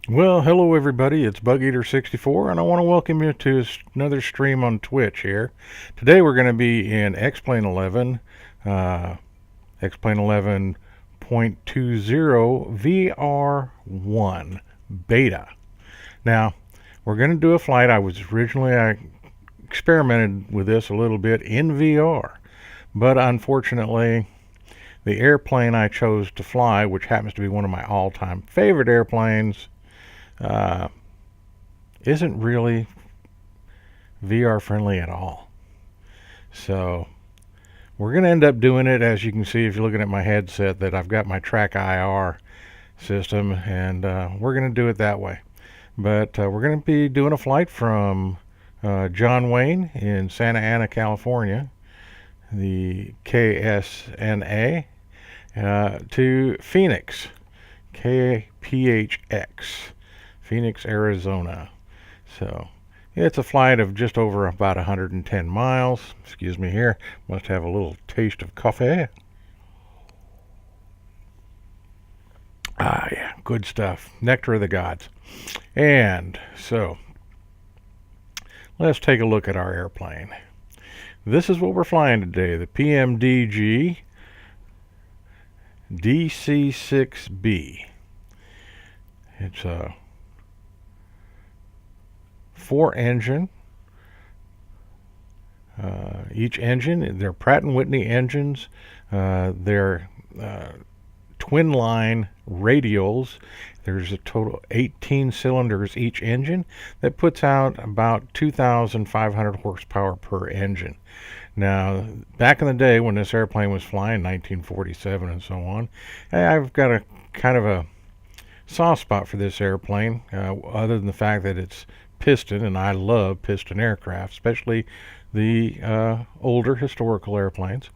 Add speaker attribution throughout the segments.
Speaker 1: Well, hello everybody. It's Bugeater 64, and I want to welcome you to another stream on Twitch here. Today we're going to be in X-Plane 11, X-Plane 11.20 VR1 Beta. Now, we're going to do a flight. I experimented with this a little bit in VR, but unfortunately, the airplane I chose to fly, which happens to be one of my all-time favorite airplanes, uh, isn't really VR friendly at all. So we're going to end up doing it, as you can see if you're looking at my headset, that I've got my Track IR system, and we're going to do it that way. But we're going to be doing a flight from John Wayne in Santa Ana, California, the KSNA, to Phoenix, KPHX, Phoenix, Arizona. So it's a flight of just over about 110 miles. Excuse me here. Must have a little taste of coffee. Ah, yeah, good stuff. Nectar of the gods. And so let's take a look at our airplane. This is what we're flying today, the PMDG DC-6B. It's a 4-engine. Each engine, they're Pratt & Whitney engines. They're twin line radials. There's a total 18 cylinders each engine. That puts out about 2,500 horsepower per engine. Now, back in the day when this airplane was flying, 1947 and so on, I've got a kind of a soft spot for this airplane, other than the fact that it's piston, and I love piston aircraft, especially the older historical airplanes.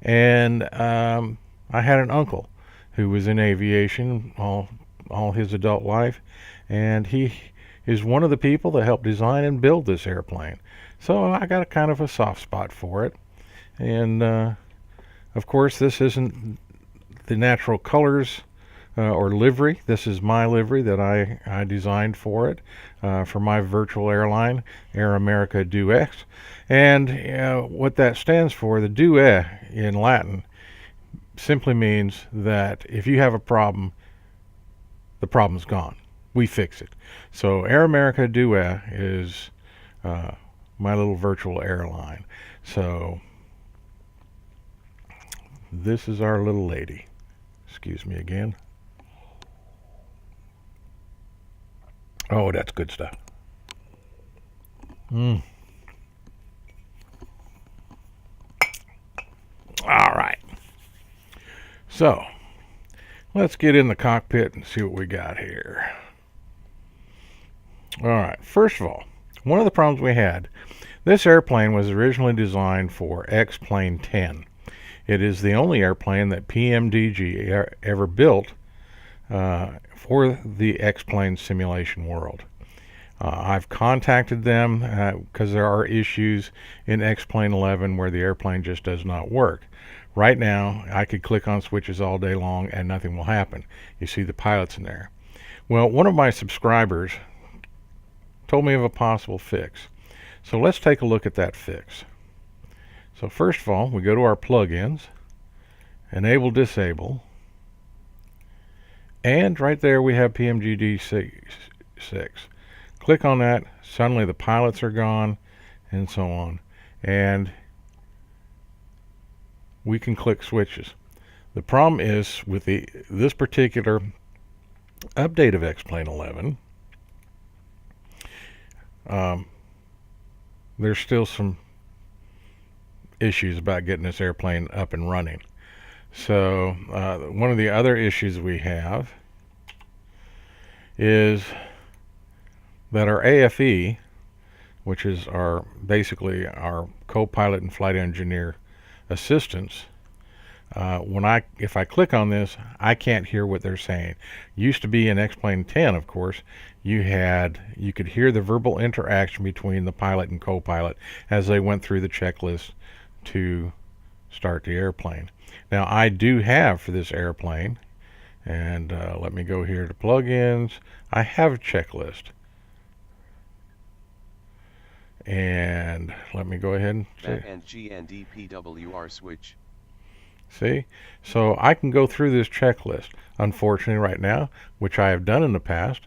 Speaker 1: And I had an uncle who was in aviation all his adult life, and he is one of the people that helped design and build this airplane. So I got a kind of a soft spot for it. And of course, this isn't the natural colors or livery. This is my livery that I designed for it, for my virtual airline, Air America DUX. And what that stands for, the DUE in Latin, simply means that if you have a problem, the problem's gone. We fix it. So Air America DUE is my little virtual airline. So this is our little lady. Excuse me again. Oh, that's good stuff. All right. So let's get in the cockpit and see what we got here. All right. First of all, one of the problems we had, this airplane was originally designed for X-Plane 10. It is the only airplane that PMDG ever built for the X-Plane simulation world. I've contacted them because there are issues in X-Plane 11 where the airplane just does not work. Right now, I could click on switches all day long and nothing will happen. You see the pilots in there. Well, one of my subscribers told me of a possible fix. So let's take a look at that fix. So first of all, we go to our plugins, enable, disable, and right there we have PMDG DC-6. Click on that, suddenly the pilots are gone, and so on. And we can click switches. The problem is with this particular update of X-Plane 11, there's still some issues about getting this airplane up and running. So one of the other issues we have is that our AFE, which is basically our co-pilot and flight engineer assistants, if I click on this, I can't hear what they're saying. Used to be in X-Plane 10, of course, you could hear the verbal interaction between the pilot and co-pilot as they went through the checklist to start the airplane. Now, I do have for this airplane And let me go here to plugins. I have a checklist. And let me go ahead and say,
Speaker 2: and GNDPWR switch.
Speaker 1: See? So I can go through this checklist. Unfortunately, right now, which I have done in the past,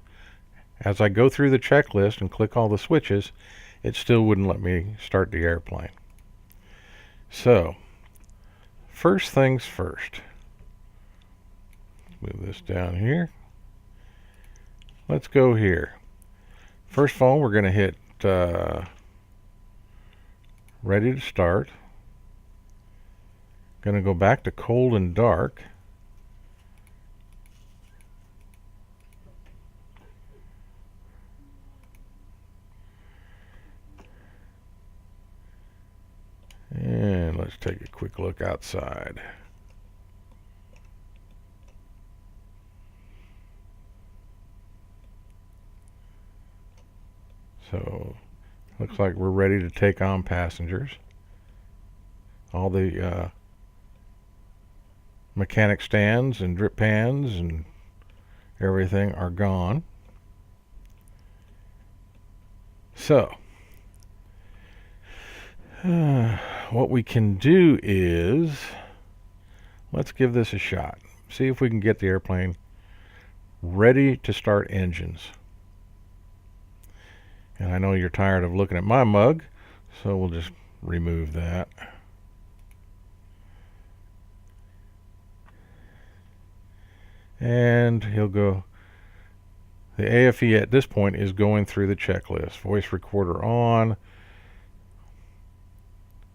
Speaker 1: as I go through the checklist and click all the switches, it still wouldn't let me start the airplane. So, first things first. Move this down here. Let's go here. First of all, we're going to hit ready to start. Going to go back to cold and dark. And let's take a quick look outside. So, looks like we're ready to take on passengers. All the mechanic stands and drip pans and everything are gone. So, what we can do is, let's give this a shot. See if we can get the airplane ready to start engines. And I know you're tired of looking at my mug, so we'll just remove that. And he'll go. The AFE at this point is going through the checklist. Voice recorder on.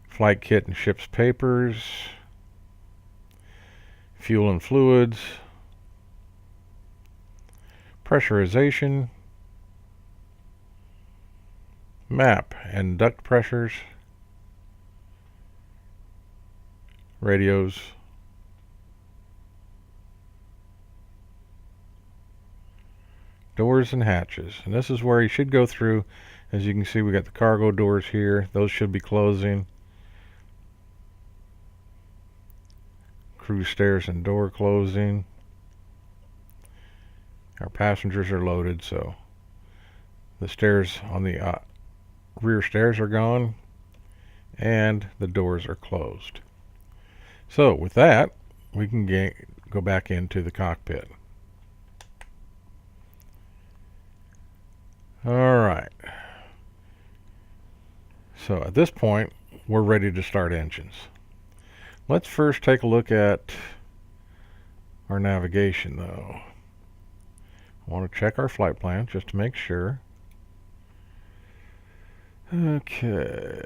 Speaker 1: Flight kit and ship's papers. Fuel and fluids. Pressurization. Map and duct pressures. Radios. Doors and hatches. And this is where you should go through. As you can see, we got the cargo doors here. Those should be closing. Crew stairs and door closing. Our passengers are loaded, so the stairs on the rear stairs are gone and the doors are closed. So with that, we can go back into the cockpit. Alright. So at this point, we're ready to start engines. Let's first take a look at our navigation though. I want to check our flight plan just to make sure. Okay.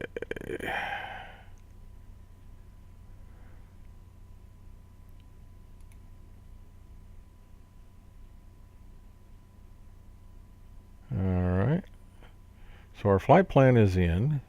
Speaker 1: Alright. So our flight plan is in.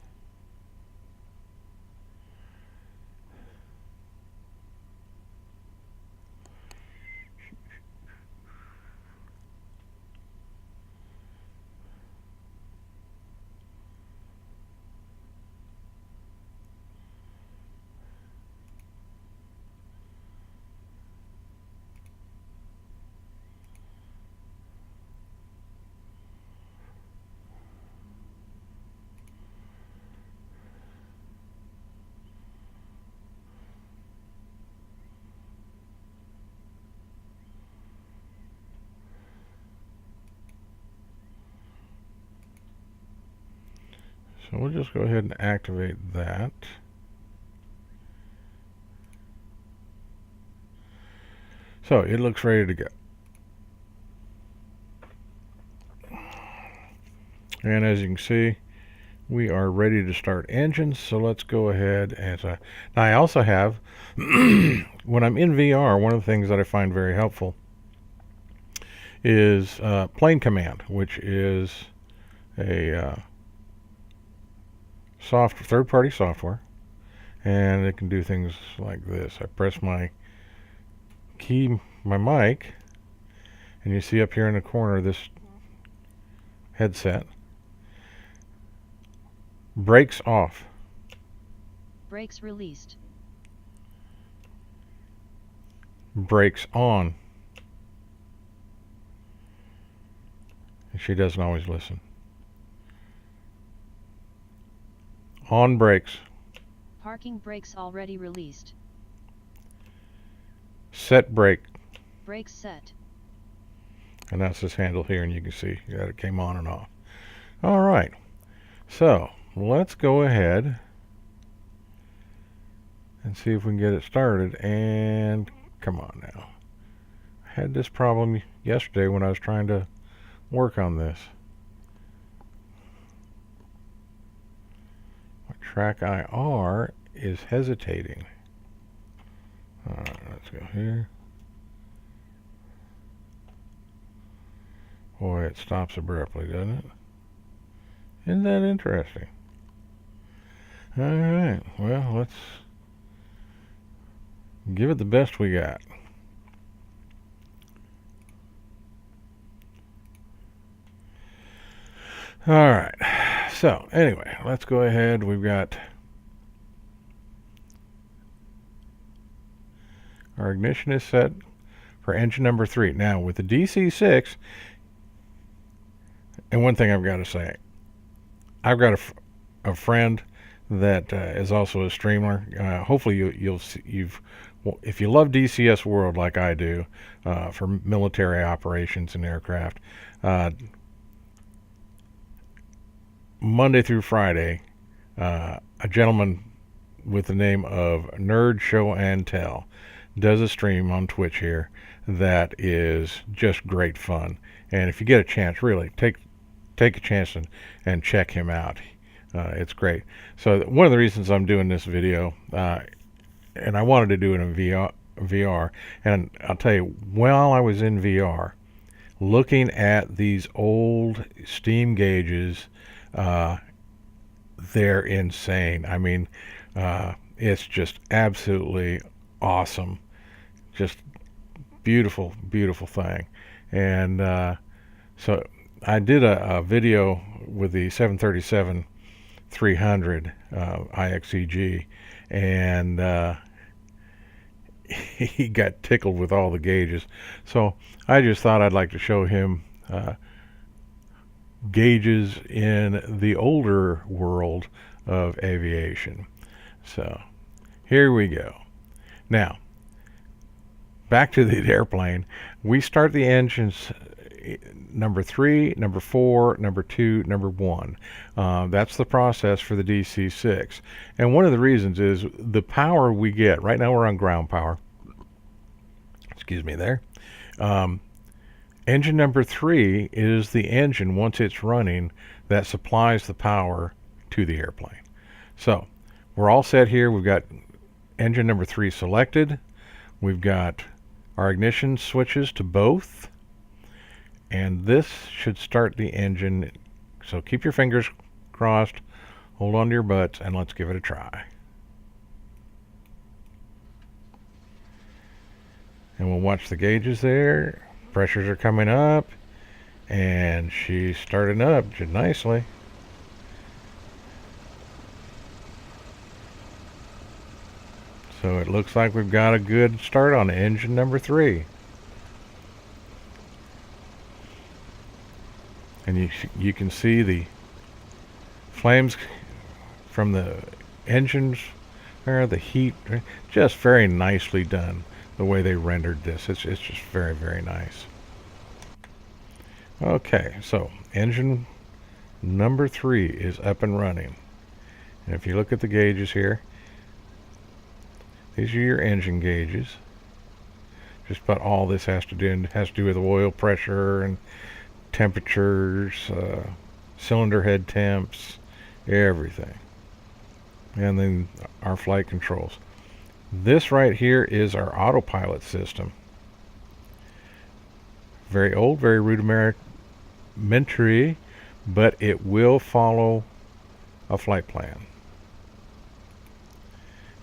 Speaker 1: So we'll just go ahead and activate that. So it looks ready to go. And as you can see, we are ready to start engines. So let's go ahead and now I also have, when I'm in VR, one of the things that I find very helpful is Plane Command, which is a third-party software, and it can do things like this. I press my mic, and you see up here in the corner this headset. Brakes off.
Speaker 3: Brakes released.
Speaker 1: Brakes on. She doesn't always listen. On brakes.
Speaker 3: Parking brakes already released.
Speaker 1: Set brake.
Speaker 3: Brakes set.
Speaker 1: And that's this handle here, and you can see that it came on and off. All right. So let's go ahead and see if we can get it started. And come on now. I had this problem yesterday when I was trying to work on this. My track IR is hesitating. All right, let's go here. Boy, it stops abruptly, doesn't it? Isn't that interesting? All right, well, let's give it the best we got. All right, so anyway, let's go ahead. We've got our ignition is set for engine number 3. Now, with the DC-6, and one thing I've got to say, I've got a friend that is also a streamer. Hopefully, if you love DCS World like I do for military operations and aircraft, Monday through Friday, a gentleman with the name of Nerd Show and Tell does a stream on Twitch here that is just great fun. And if you get a chance, really take a chance and check him out. It's great. So one of the reasons I'm doing this video, and I wanted to do it in VR, and I'll tell you, while I was in VR, looking at these old steam gauges, they're insane. I mean, it's just absolutely awesome. Just beautiful, beautiful thing. And so I did a video with the 737-300 IXEG, and he got tickled with all the gauges. So I just thought I'd like to show him gauges in the older world of aviation. So here we go. Now, back to the airplane. We start the engines number 3, number 4, number 2, number 1. That's the process for the DC-6. And one of the reasons is the power we get. Right now we're on ground power. Excuse me there. Engine number 3 is the engine, once it's running, that supplies the power to the airplane. So we're all set here. We've got engine number 3 selected. We've got our ignition switches to both. And this should start the engine. So keep your fingers crossed, hold on to your butts, and let's give it a try. And we'll watch the gauges there. Pressures are coming up, and she's starting up just nicely. So it looks like we've got a good start on engine number 3. And you can see the flames from the engines there, the heat, just very nicely done. The way they rendered this, it's just very, very nice. Okay, so engine number 3 is up and running. And if you look at the gauges here, these are your engine gauges. Just about all this has to do with oil pressure and temperatures, cylinder head temps, everything. And then our flight controls. This right here is our autopilot system. Very old, very rudimentary, but it will follow a flight plan.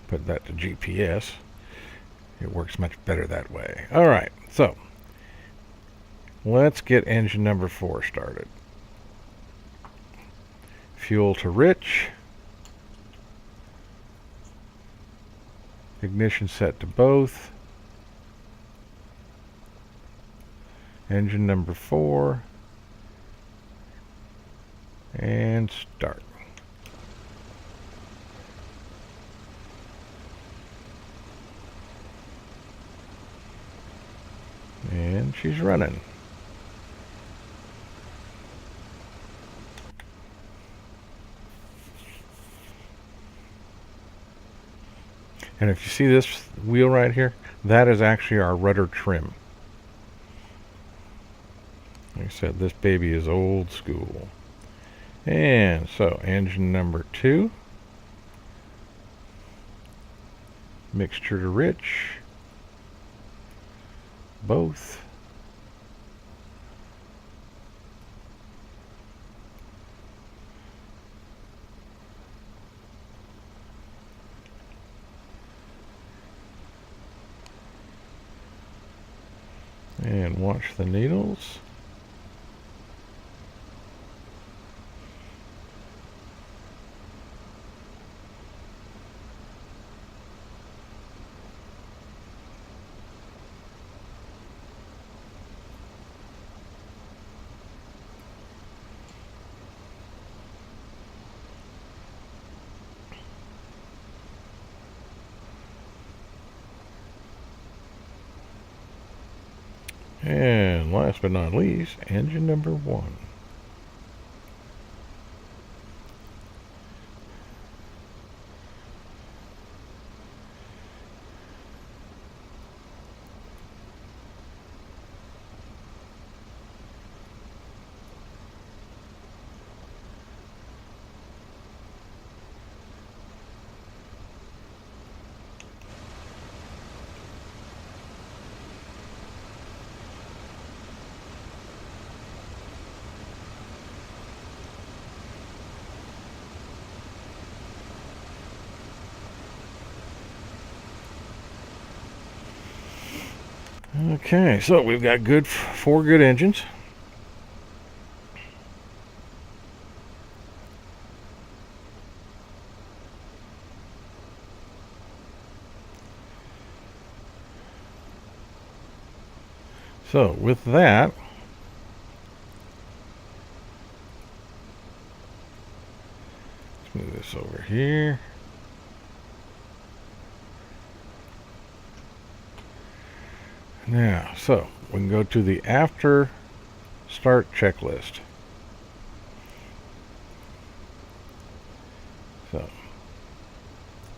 Speaker 1: Put that to GPS. It works much better that way. All right, so let's get engine number 4 started. Fuel to rich. Ignition set to both. Engine number 4 And start. And she's running. And if you see this wheel right here, that is actually our rudder trim. Like I said, this baby is old school. And so, engine number 2. Mixture to rich. Both. And watch the needles. And last but not least, engine number 1. Okay, so we've got 4 good engines. So with that, let's move this over here. Now, so we can go to the after start checklist. So,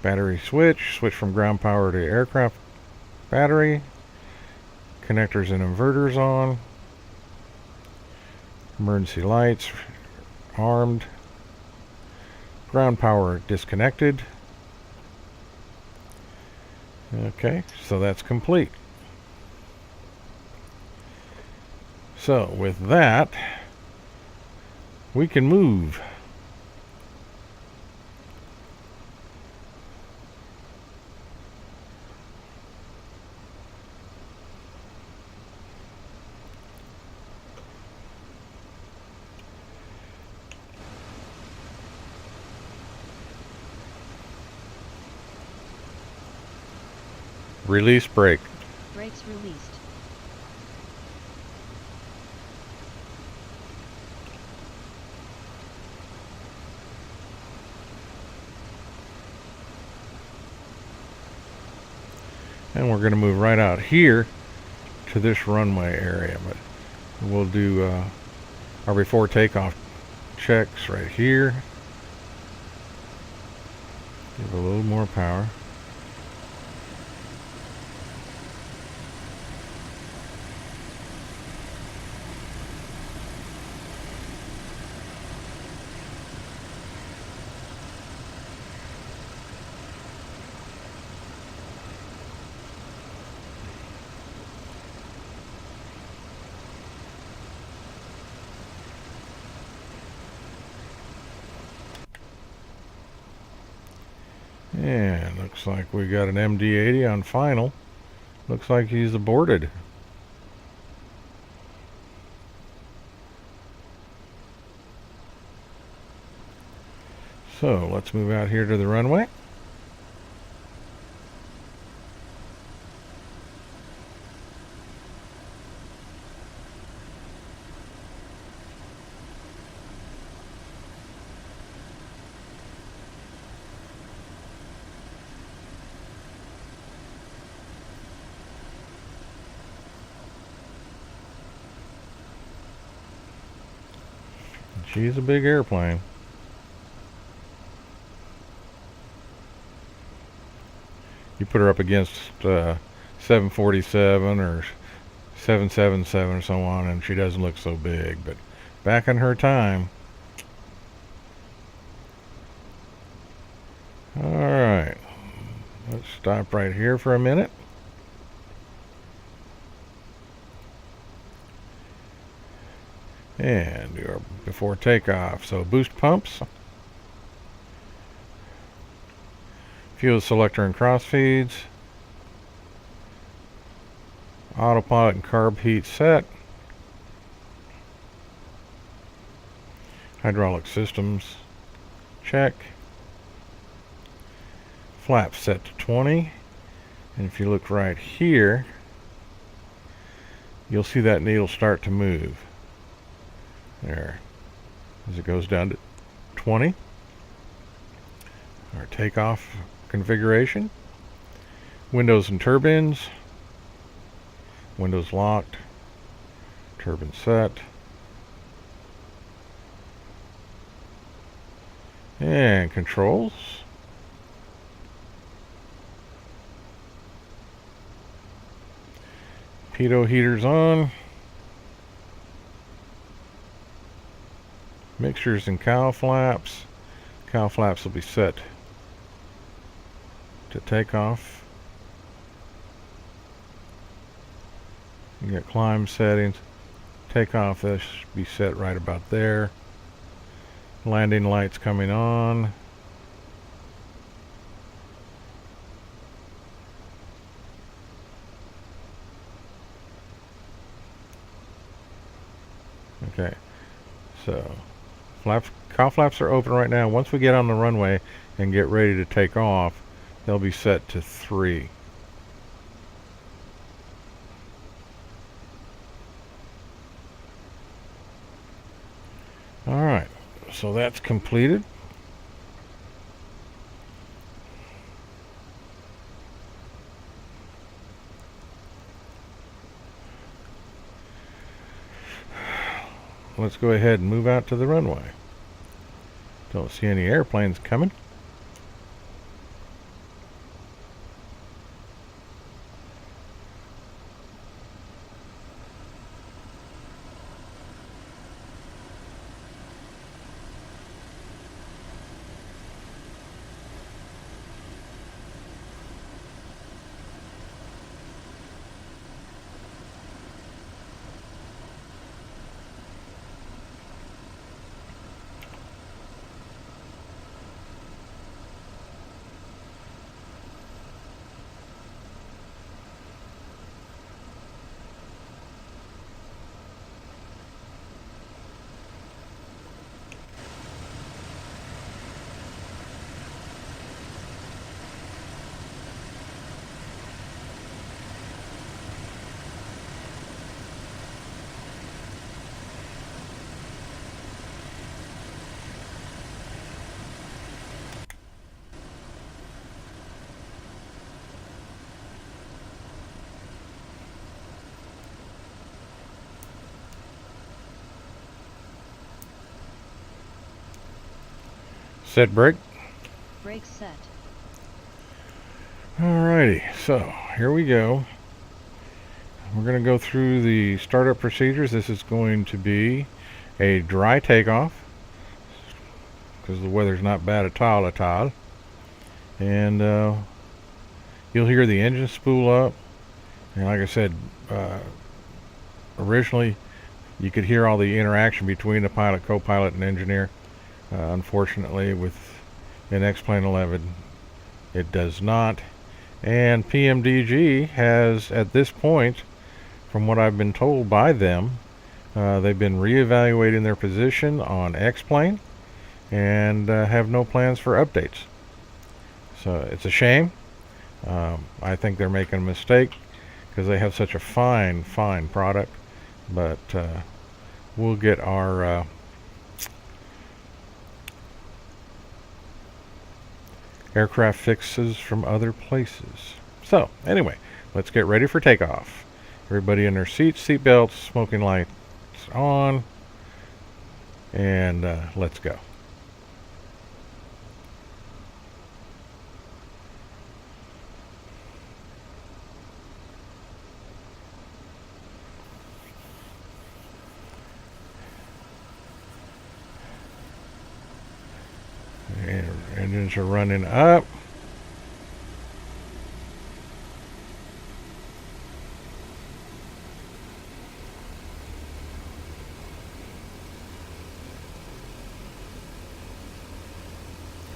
Speaker 1: battery switch from ground power to aircraft battery, connectors and inverters on, emergency lights armed, ground power disconnected. Okay, so that's complete. So with that, we can move. Release brake.
Speaker 3: Brakes released.
Speaker 1: And we're going to move right out here to this runway area, but we'll do our before takeoff checks right here. Give a little more power. And looks like we got an MD-80 on final. Looks like he's aborted. So let's move out here to the runway. She's a big airplane. You put her up against 747 or 777 or so on, and she doesn't look so big. But back in her time. Alright. Let's stop right here for a minute. And do our before takeoff. So boost pumps. Fuel selector and cross feeds. Autopilot and carb heat set. Hydraulic systems. Check. Flaps set to 20. And if you look right here, you'll see that needle start to move. There. As it goes down to 20. Our takeoff configuration. Windows and turbines. Windows locked. Turbine set. And controls. Pitot heaters on. Mixtures and cowl flaps. Cowl flaps will be set to takeoff. You got climb settings. Takeoff, this should be set right about there. Landing lights coming on. Okay, so cowl flaps are open right now. Once we get on the runway and get ready to take off, they'll be set to 3. Alright, so that's completed. Let's go ahead and move out to the runway. Don't see any airplanes coming. Set brake.
Speaker 3: Brake set.
Speaker 1: Alrighty, so here we go. We're going to go through the startup procedures. This is going to be a dry takeoff because the weather's not bad at all. And you'll hear the engine spool up. And like I said, originally you could hear all the interaction between the pilot, co-pilot, and engineer. Unfortunately, with an X-Plane 11, it does not. And PMDG has, at this point, from what I've been told by them, they've been reevaluating their position on X-Plane and have no plans for updates. So it's a shame. I think they're making a mistake because they have such a fine product. But we'll get our aircraft fixes from other places. So anyway, let's get ready for takeoff. Everybody in their seats, seat belts, smoking lights on. and let's go. And engines are running up.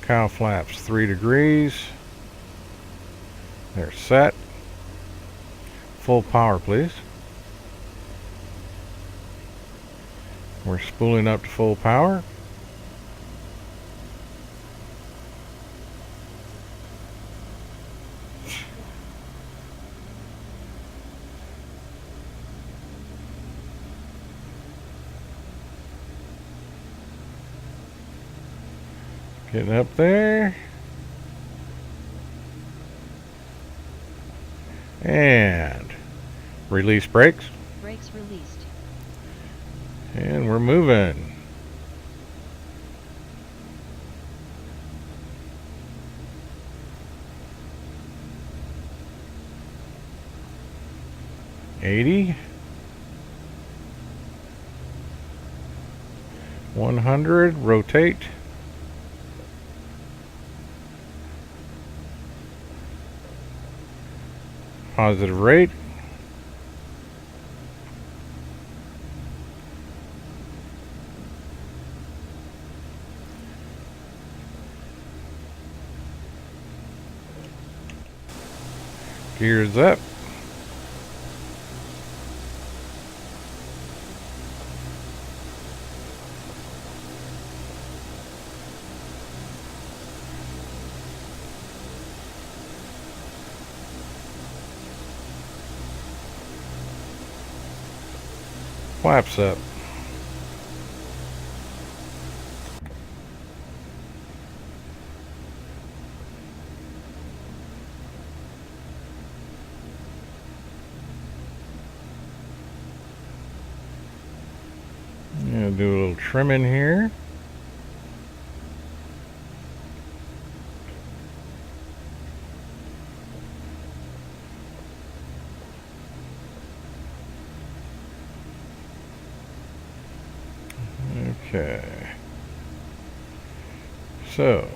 Speaker 1: Cowl flaps 3 degrees. They're set. Full power, please. We're spooling up to full power. Getting up there. And release brakes.
Speaker 3: Brakes released.
Speaker 1: And we're moving. $80. 100. Rotate. Positive rate. Gears up. Flaps up. Do a little trimming here. Okay. So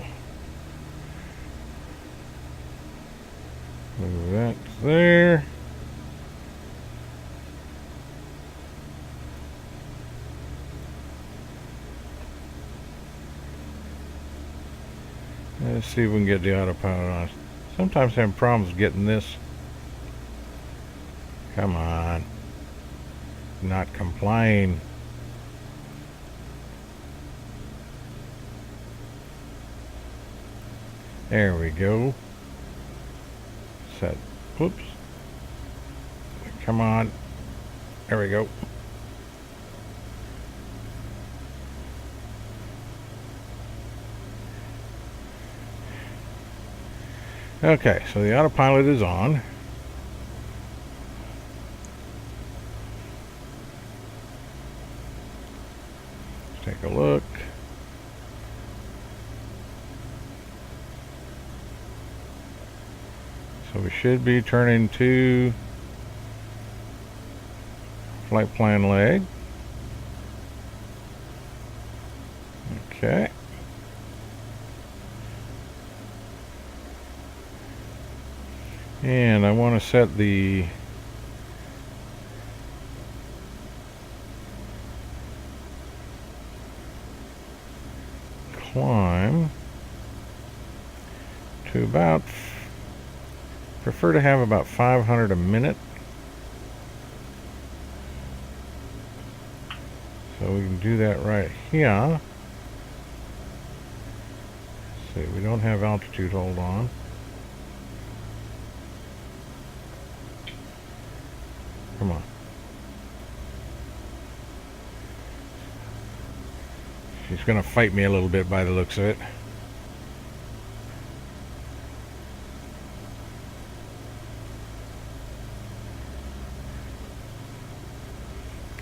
Speaker 1: move that there. Let's see if we can get the autopilot on. Sometimes having problems getting this. Come on. Not complying. There we go. Set. Whoops. Come on. There we go. Okay, so the autopilot is on. Let's take a look. So we should be turning to flight plan leg. Okay. And I want to set the climb to about, prefer to have about 500 a minute. So we can do that right here. Let's see, we don't have altitude, hold on. Come on. She's gonna fight me a little bit by the looks of it.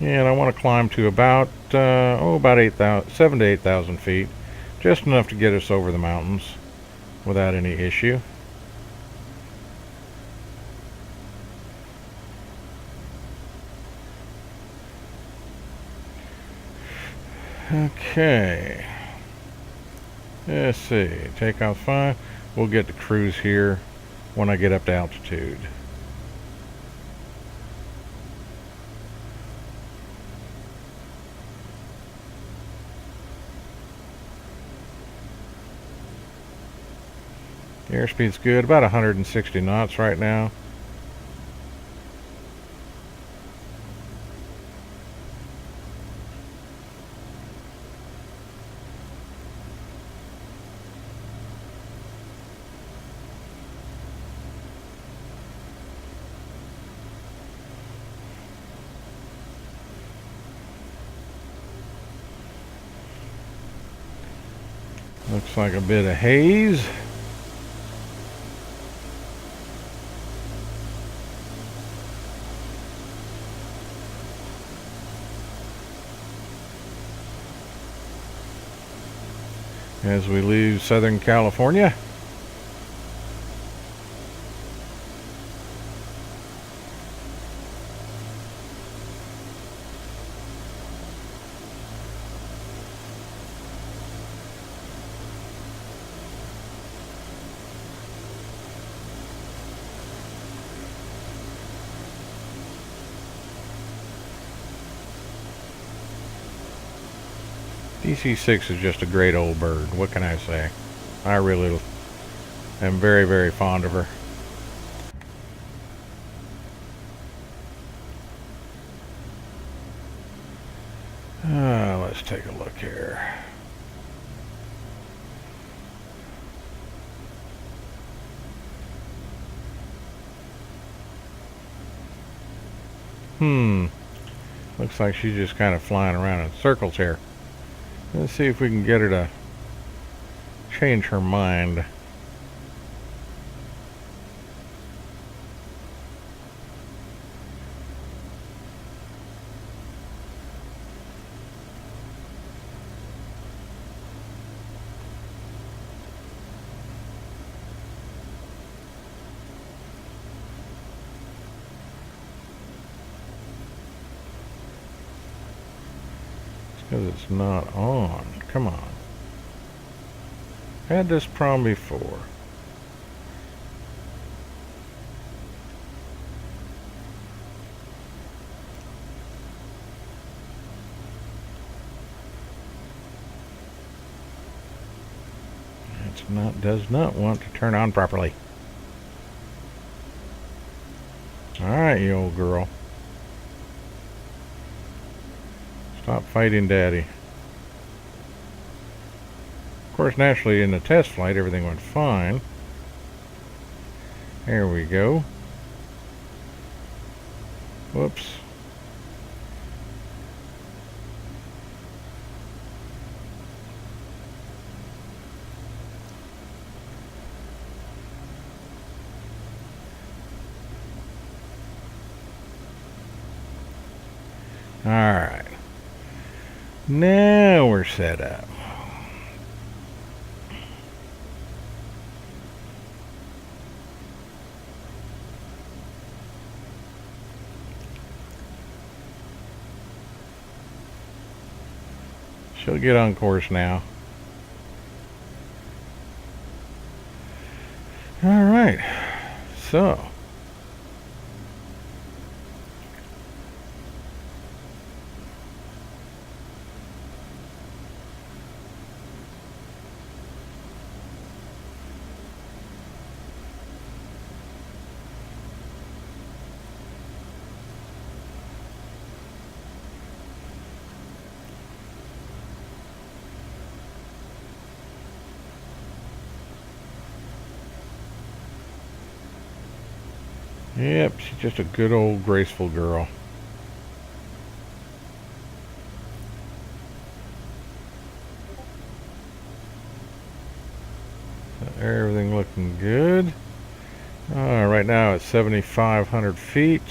Speaker 1: And I want to climb to about, about 7 to 8,000 feet. Just enough to get us over the mountains without any issue. Okay. Let's see. Takeoff fine. We'll get to cruise here when I get up to altitude. Airspeed's good, about 160 knots right now. Looks like a bit of haze. As we leave Southern California. DC-6 is just a great old bird. What can I say? I really am very, very fond of her. Let's take a look here. Looks like she's just kind of flying around in circles here. Let's see if we can get her to change her mind. Because it's not on. Come on. Had this problem before. Does not want to turn on properly. Alright, you old girl. Stop fighting Daddy. Of course, naturally, in the test flight, everything went fine. There we go. Whoops. Alright. Now we're set up. She'll get on course now. Alright. So. Yep, she's just a good old graceful girl. Everything looking good. Right now it's 7,500 feet.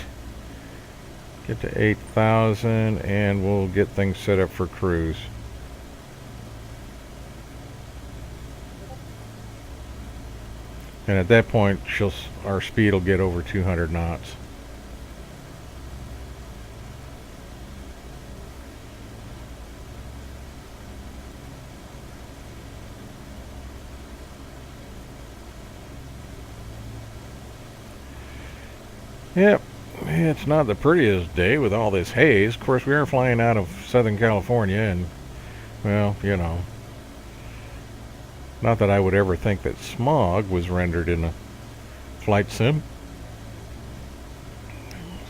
Speaker 1: Get to 8,000 and we'll get things set up for cruise. And at that point, our speed will get over 200 knots. Yep, it's not the prettiest day with all this haze. Of course, we are flying out of Southern California, and, well, you know, not that I would ever think that smog was rendered in a flight sim.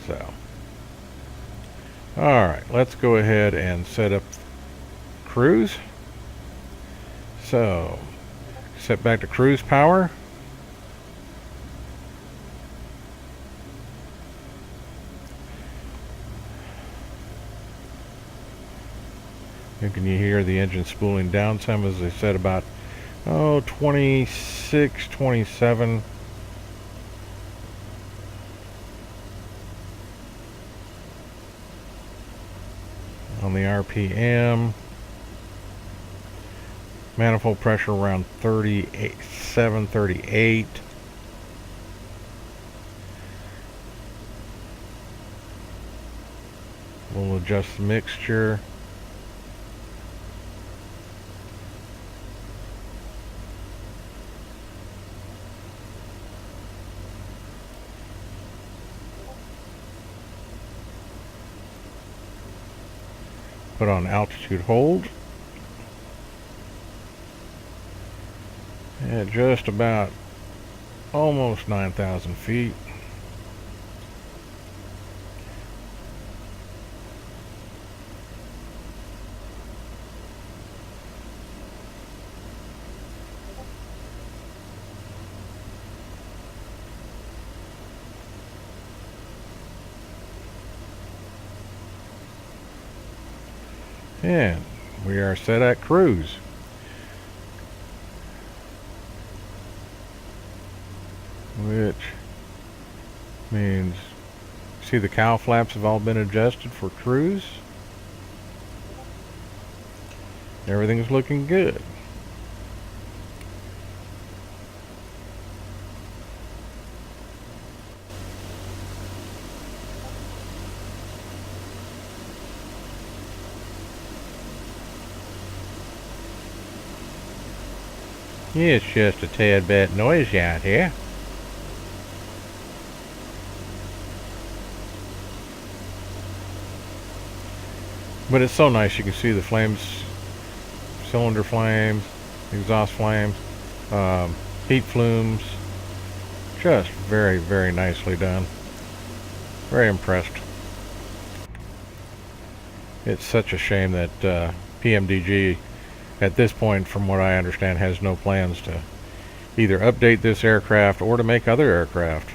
Speaker 1: So, alright, let's go ahead and set up cruise. So, set back to cruise power. And can you hear the engine spooling down some, as I said, about 26, 27. On the RPM. Manifold pressure around 37, 38. We'll adjust the mixture. Put on altitude hold. At just about almost 9,000 feet. And we are set at cruise. Which means, see, the cowl flaps have all been adjusted for cruise. Everything's looking good. It's just a tad bit noisy out here. But it's so nice. You can see the flames, cylinder flames, exhaust flames, heat flumes. Just very, very nicely done. Very impressed. It's such a shame that PMDG, at this point, from what I understand, has no plans to either update this aircraft or to make other aircraft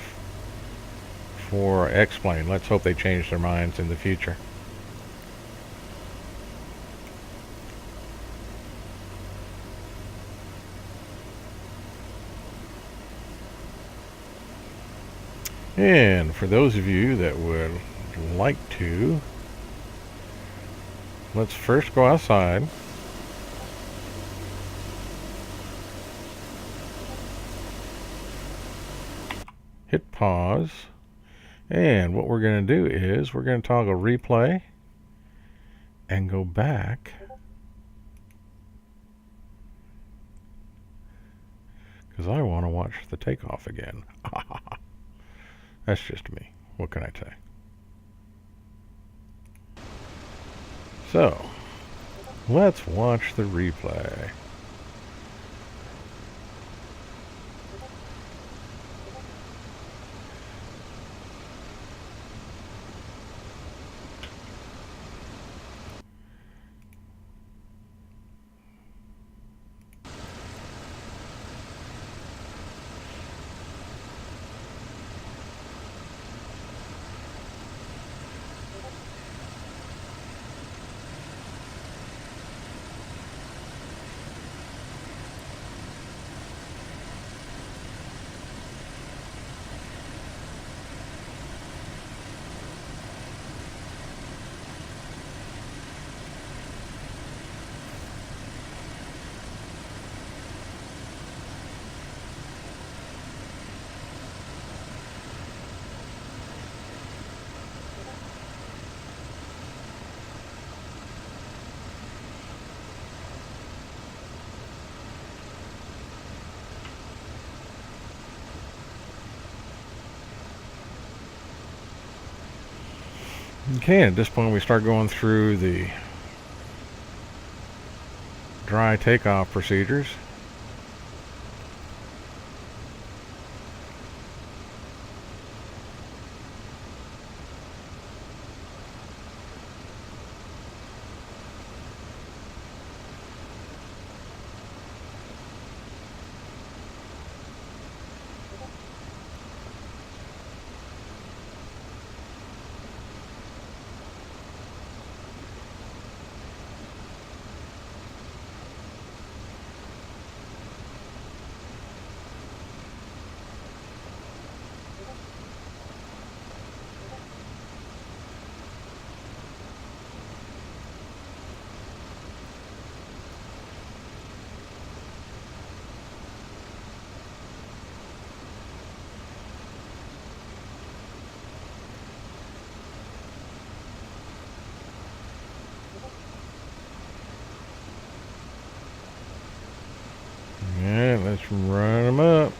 Speaker 1: for X-Plane. Let's hope they change their minds in the future. And for those of you that would like to, let's first go outside. Hit pause. And what we're going to do is we're going to toggle replay and go back. Because I want to watch the takeoff again. That's just me. What can I say? So, let's watch the replay. Okay, at this point we start going through the dry takeoff procedures. Yeah, let's run them up.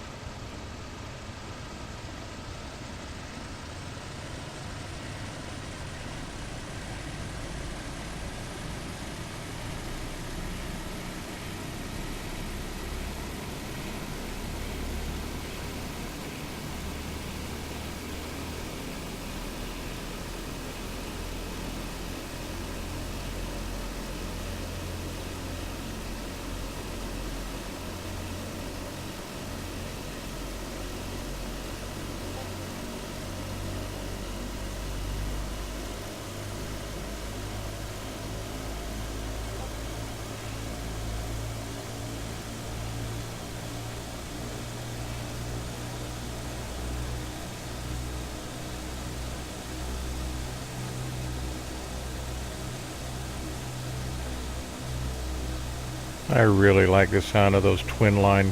Speaker 1: I really like the sound of those twin line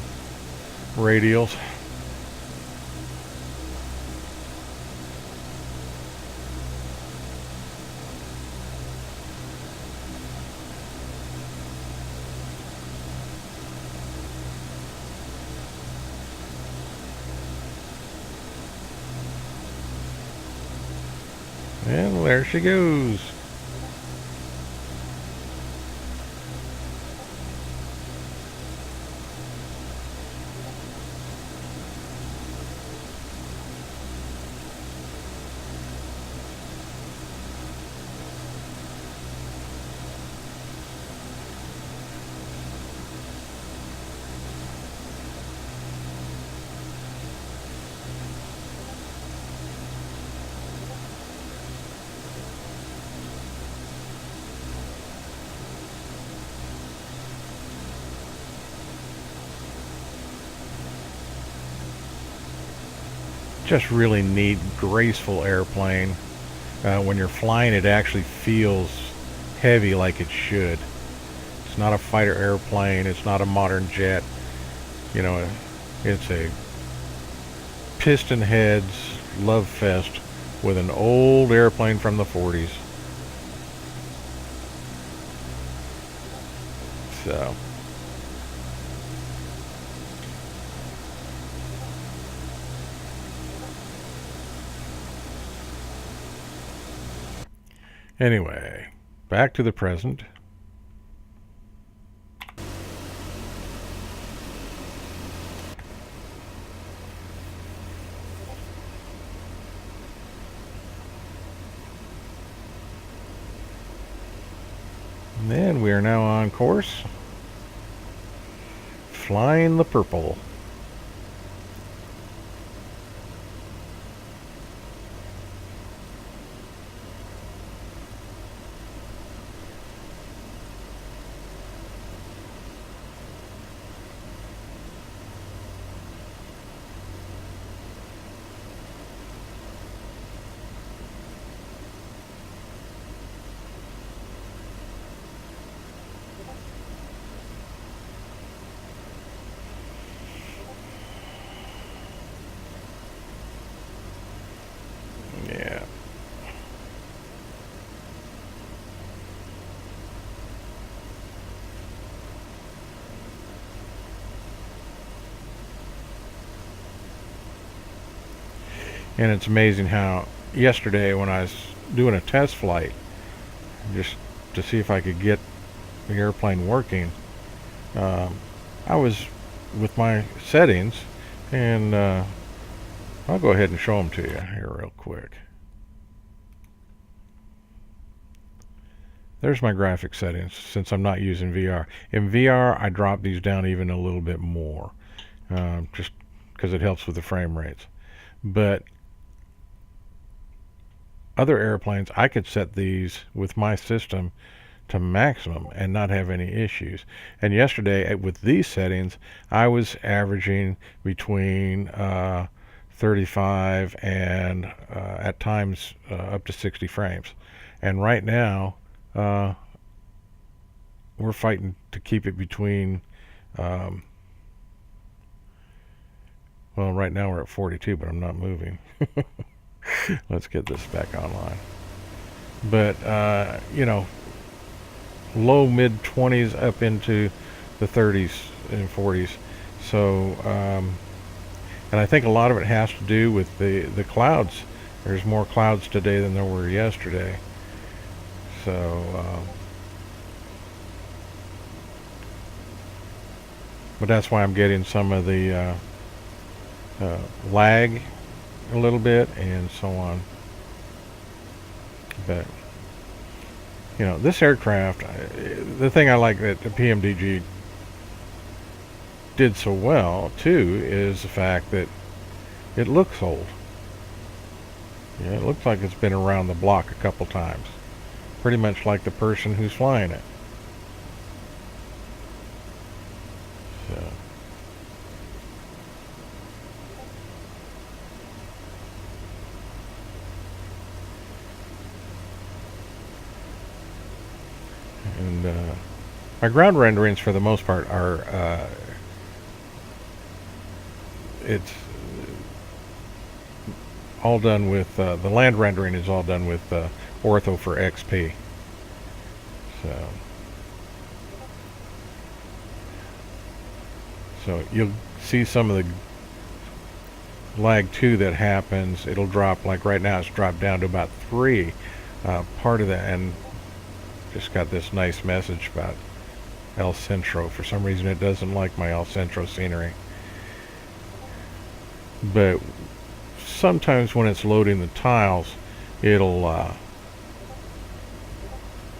Speaker 1: radials. And there she goes. Just really neat, graceful airplane. When you're flying, it actually feels heavy like it should. It's not a fighter airplane. It's not a modern jet. You know, it's a piston heads love fest with an old airplane from the 40s. So. Anyway, back to the present. And we are now on course, flying the purple. Yeah. And it's amazing how yesterday when I was doing a test flight just to see if I could get the airplane working. I was with my settings, and I'll go ahead and show them to you here real quick. There's my graphic settings since I'm not using VR. In VR, I drop these down even a little bit more, just because it helps with the frame rates. But other airplanes, I could set these with my system to maximum and not have any issues. And yesterday, with these settings, I was averaging between 35 and at times up to 60 frames. And right now, we're fighting to keep it between, well, right now we're at 42, but I'm not moving. Let's get this back online. But, you know, low mid 20s up into the 30s and 40s. So, and I think a lot of it has to do with the clouds. There's more clouds today than there were yesterday. So, but that's why I'm getting some of the lag a little bit and so on. But, you know, this aircraft, the thing I like that the PMDG did so well too is the fact that it looks old. Yeah, it looks like it's been around the block a couple times, pretty much like the person who's flying it. So, and my ground renderings for the most part are it's all done with the land rendering is all done with ortho for XP. So you'll see some of the lag too that happens. It'll drop, like right now it's dropped down to about 3. Part of that, and just got this nice message about El Centro. For some reason it doesn't like my El Centro scenery. But sometimes when it's loading the tiles, it'll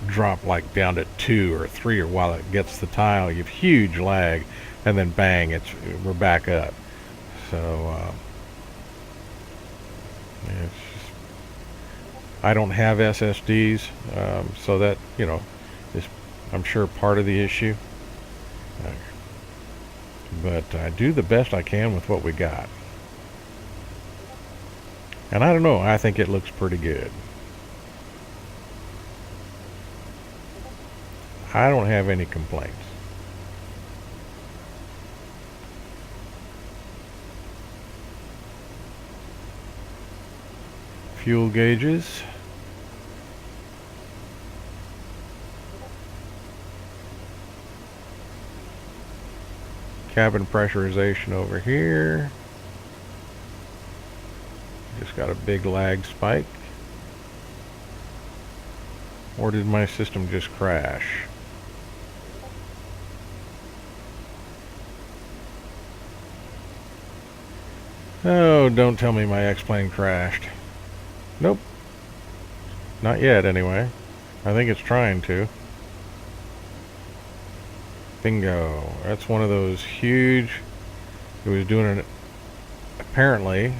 Speaker 1: drop like down to 2 or 3, or while it gets the tile, you have huge lag, and then bang, we're back up. So it's just, I don't have SSDs, so that, you know, is, I'm sure, part of the issue. But I do the best I can with what we got. And I don't know, I think it looks pretty good. I don't have any complaints. Fuel gauges. Cabin pressurization over here. Just got a big lag spike. Or did my system just crash? Oh, don't tell me my X-plane crashed. Nope. Not yet, anyway. I think it's trying to. Bingo. That's one of those huge... It was doing it, apparently,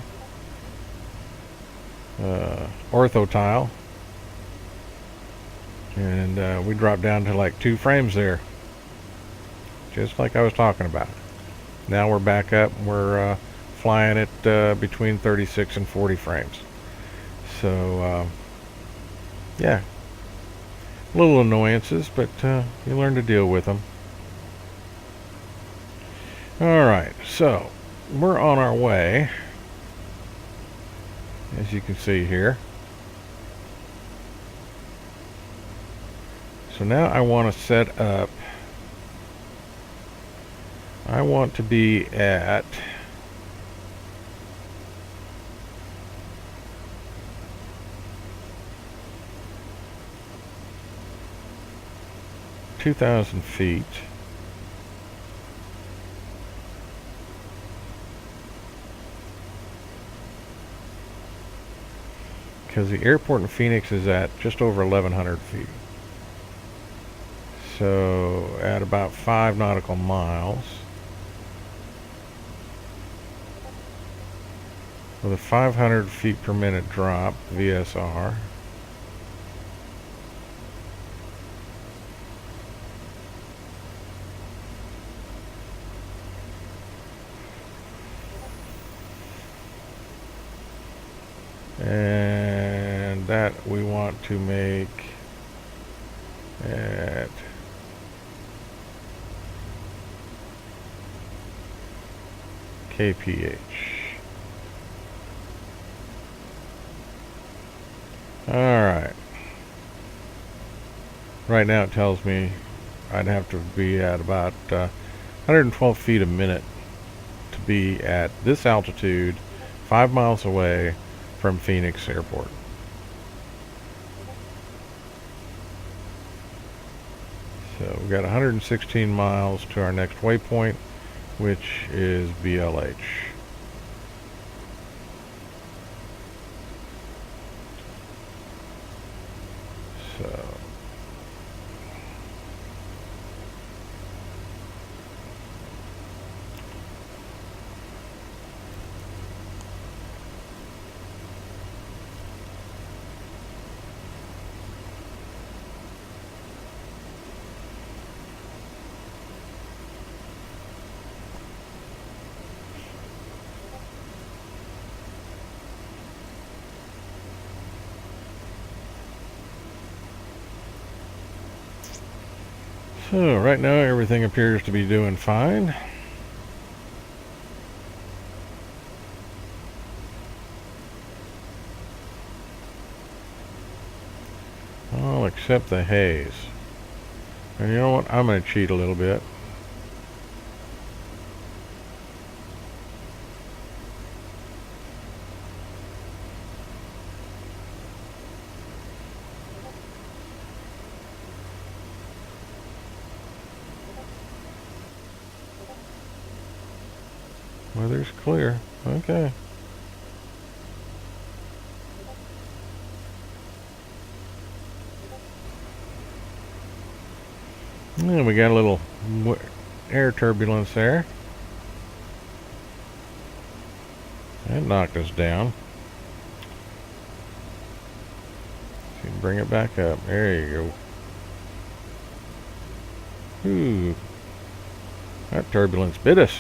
Speaker 1: ortho tile. And we dropped down to like 2 frames there. Just like I was talking about. Now we're back up. We're flying at between 36 and 40 frames. So, yeah. Little annoyances, but you learn to deal with them. Alright, so we're on our way, as you can see here. So now I want to set up, I want to be at 2,000 feet. Because the airport in Phoenix is at just over 1,100 feet. So at about 5 nautical miles, with a 500 feet per minute drop, VSR, and that we want to make at kph. Alright. Right now it tells me I'd have to be at about 112 feet a minute to be at this altitude 5 miles away from Phoenix Airport. So we've got 116 miles to our next waypoint, which is BLH. So So right now everything appears to be doing fine. All except the haze. And you know what? I'm going to cheat a little bit. Weather's clear. Okay. And we got a little air turbulence there. That knocked us down. So you bring it back up. There you go. Ooh. That turbulence bit us.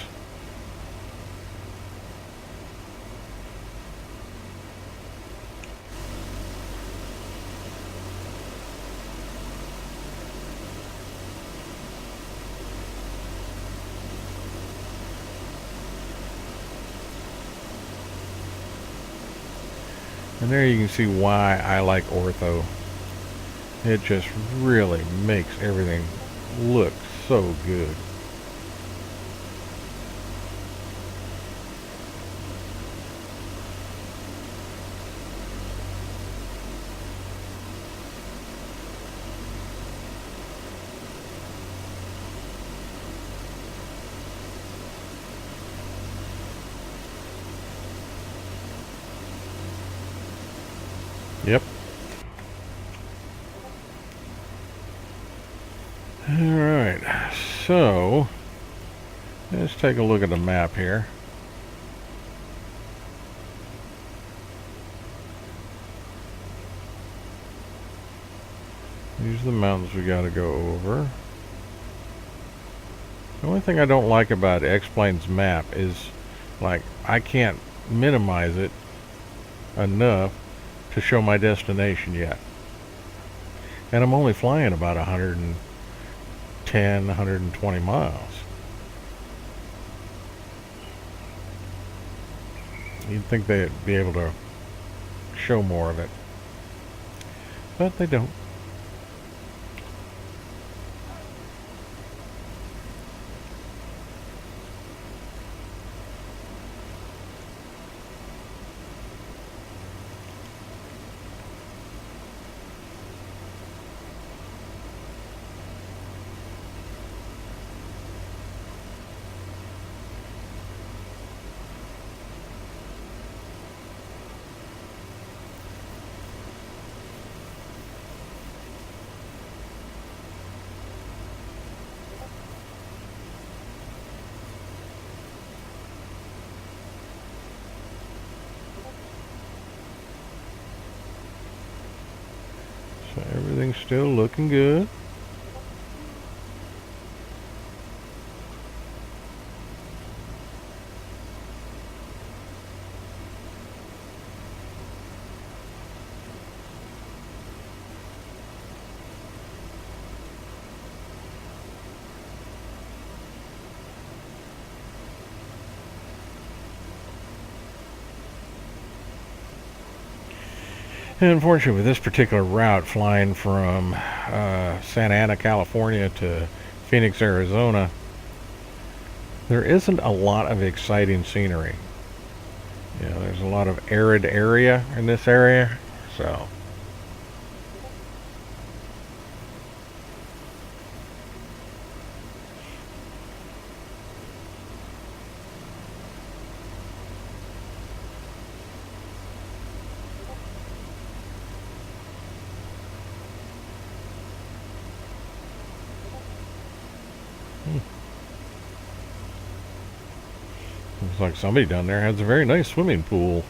Speaker 1: And there you can see why I like ortho. It just really makes everything look so good. Yep. Alright, so let's take a look at the map here. These are the mountains we gotta go over. The only thing I don't like about X-Plane's map is, like, I can't minimize it enough to show my destination yet. And I'm only flying about 110, 120 miles. You'd think they'd be able to show more of it, but they don't. Everything's still looking good. And unfortunately, with this particular route flying from Santa Ana, California to Phoenix, Arizona, there isn't a lot of exciting scenery. You know, there's a lot of arid area in this area, so. Looks like somebody down there has a very nice swimming pool.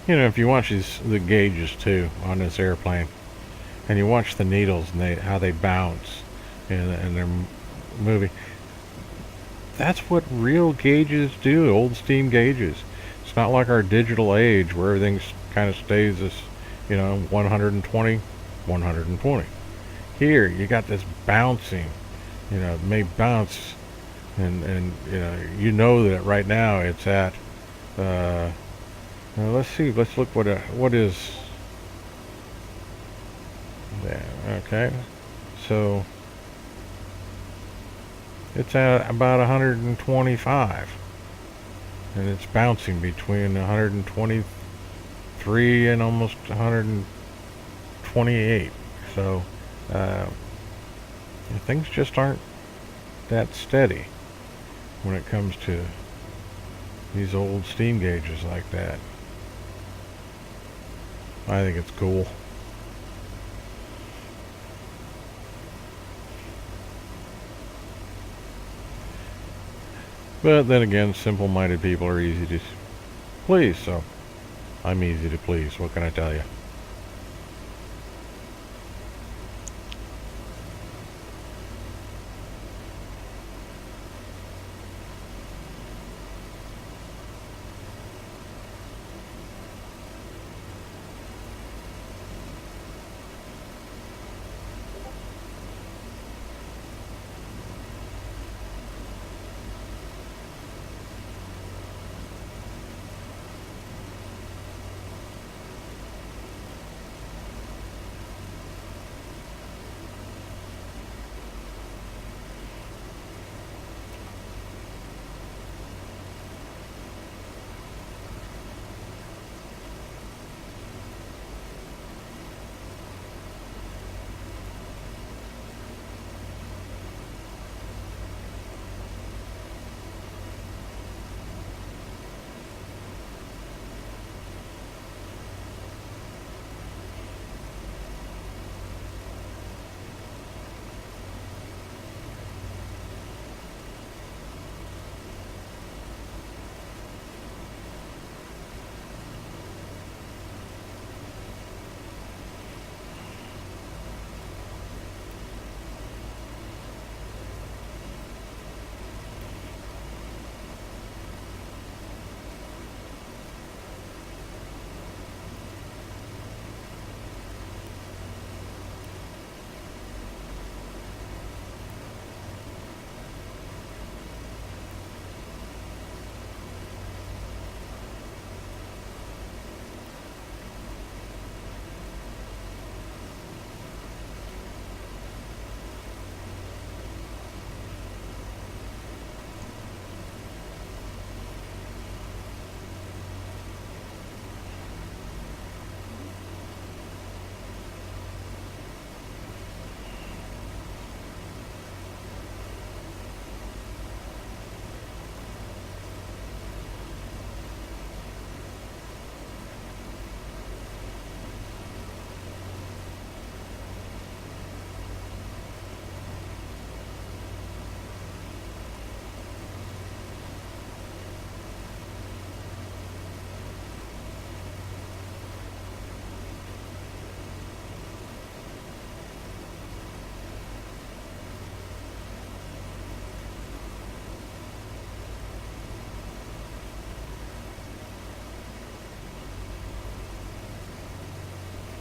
Speaker 1: You know, if you watch the gauges too on this airplane, and you watch the needles and how they bounce, and they're moving, that's what real gauges do. Old steam gauges. It's not like our digital age where everything kind of stays this, 120, 120. Here, you got this bouncing. It may bounce, and you know that right now it's at. Now let's see. Let's look what is there. Okay, so it's at about 125, and it's bouncing between 123 and almost 128. So things just aren't that steady when it comes to these old steam gauges like that. I think it's cool. But then again, simple-minded people are easy to please, so I'm easy to please. What can I tell you?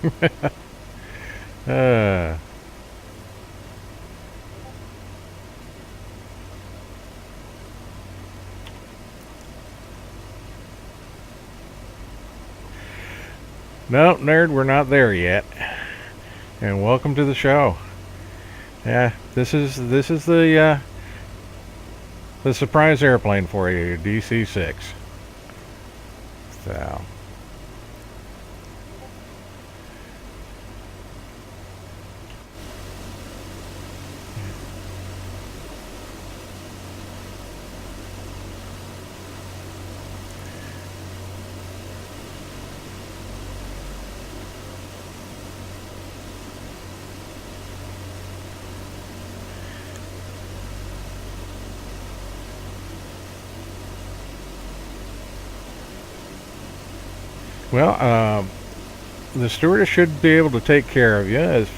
Speaker 1: uh, no, nerd, we're not there yet. And welcome to the show. Yeah, this is the surprise airplane for you, DC-6. So. Well, the stewardess should be able to take care of you as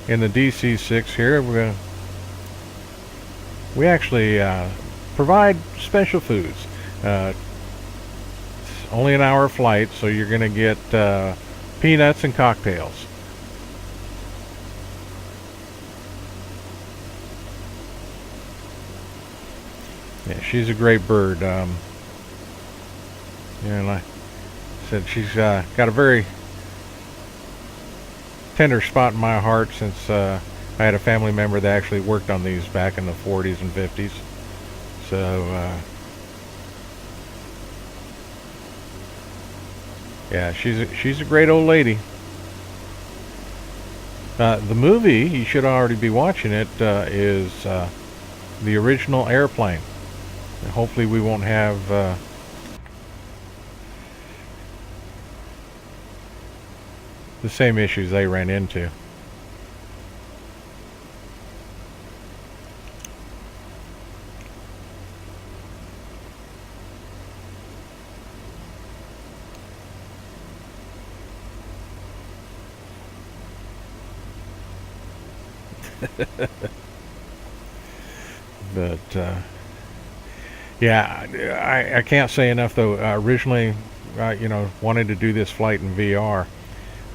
Speaker 1: in the DC-6 here. We actually provide special foods. It's only an hour flight, so you're going to get peanuts and cocktails. Yeah, she's a great bird. And like I said, she's got a very tender spot in my heart since I had a family member that actually worked on these back in the 40s and 50s. So yeah, she's a great old lady. The movie, you should already be watching it, is the original Airplane. And hopefully we won't have the same issues they ran into. But yeah, I can't say enough though. Originally, wanted to do this flight in VR.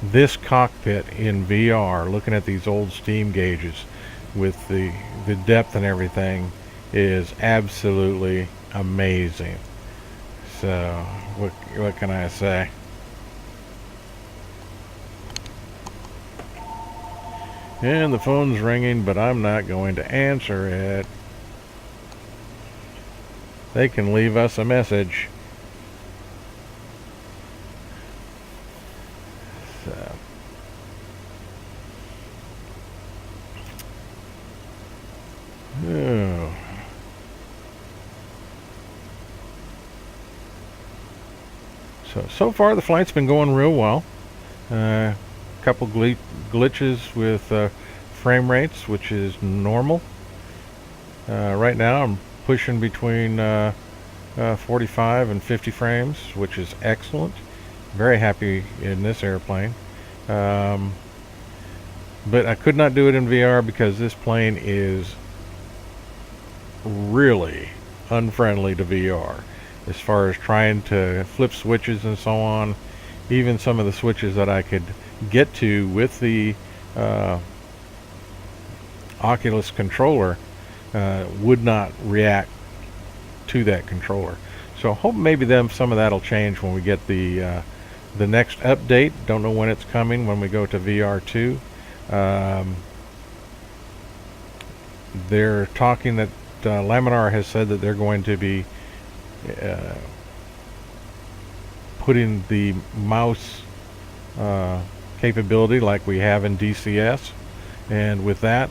Speaker 1: This cockpit in VR, looking at these old steam gauges with the depth and everything, is absolutely amazing. So what can I say? And the phone's ringing, but I'm not going to answer it. They can leave us a message. Oh. So far the flight's been going real well. Couple glitches with frame rates, which is normal. Right now I'm pushing between 45 and 50 frames, which is excellent. Very happy in this airplane. But I could not do it in VR because this plane is really unfriendly to VR as far as trying to flip switches and so on. Even some of the switches that I could get to with the Oculus controller would not react to that controller. So I hope maybe some of that'll change when we get the next update. Don't know when it's coming when we go to VR2. They're talking that Laminar has said that they're going to be putting the mouse capability like we have in DCS, and with that,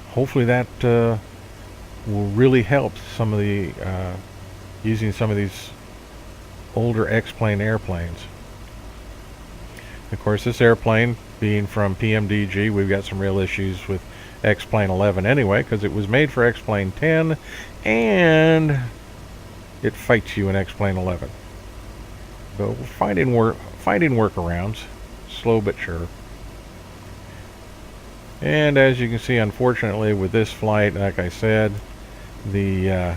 Speaker 1: hopefully that will really help some of the using some of these older X-plane airplanes. Of course, this airplane being from PMDG, we've got some real issues with X-plane 11 anyway, because it was made for X-plane 10 and it fights you in X-plane 11. But we're finding workarounds, slow but sure. And as you can see, unfortunately, with this flight, like I said, the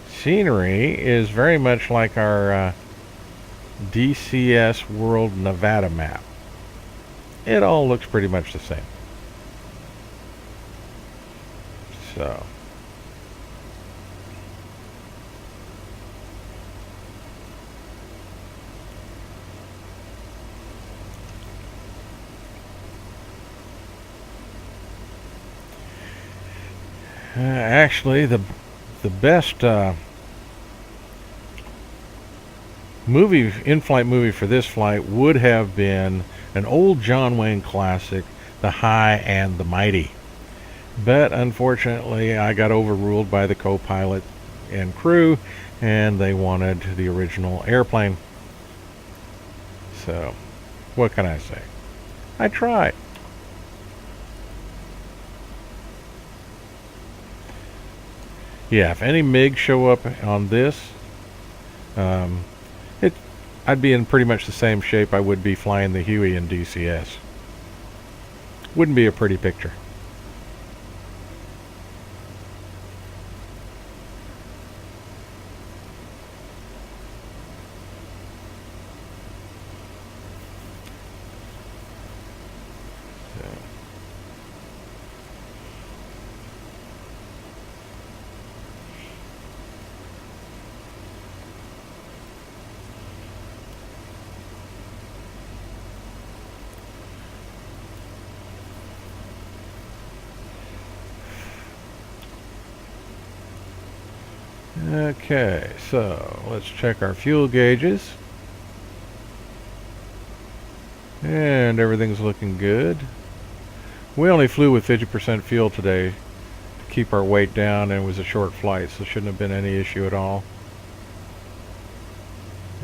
Speaker 1: scenery is very much like our DCS World Nevada map. it all looks pretty much the same. So actually, the best movie, in-flight movie for this flight would have been an old John Wayne classic, The High and the Mighty. But unfortunately, I got overruled by the co-pilot and crew, and they wanted the original airplane. So, what can I say? I tried. Yeah, if any MiG show up on this, I'd be in pretty much the same shape I would be flying the Huey in DCS. Wouldn't be a pretty picture. Okay, so let's check our fuel gauges. And everything's looking good. We only flew with 50% fuel today to keep our weight down, and it was a short flight, so shouldn't have been any issue at all.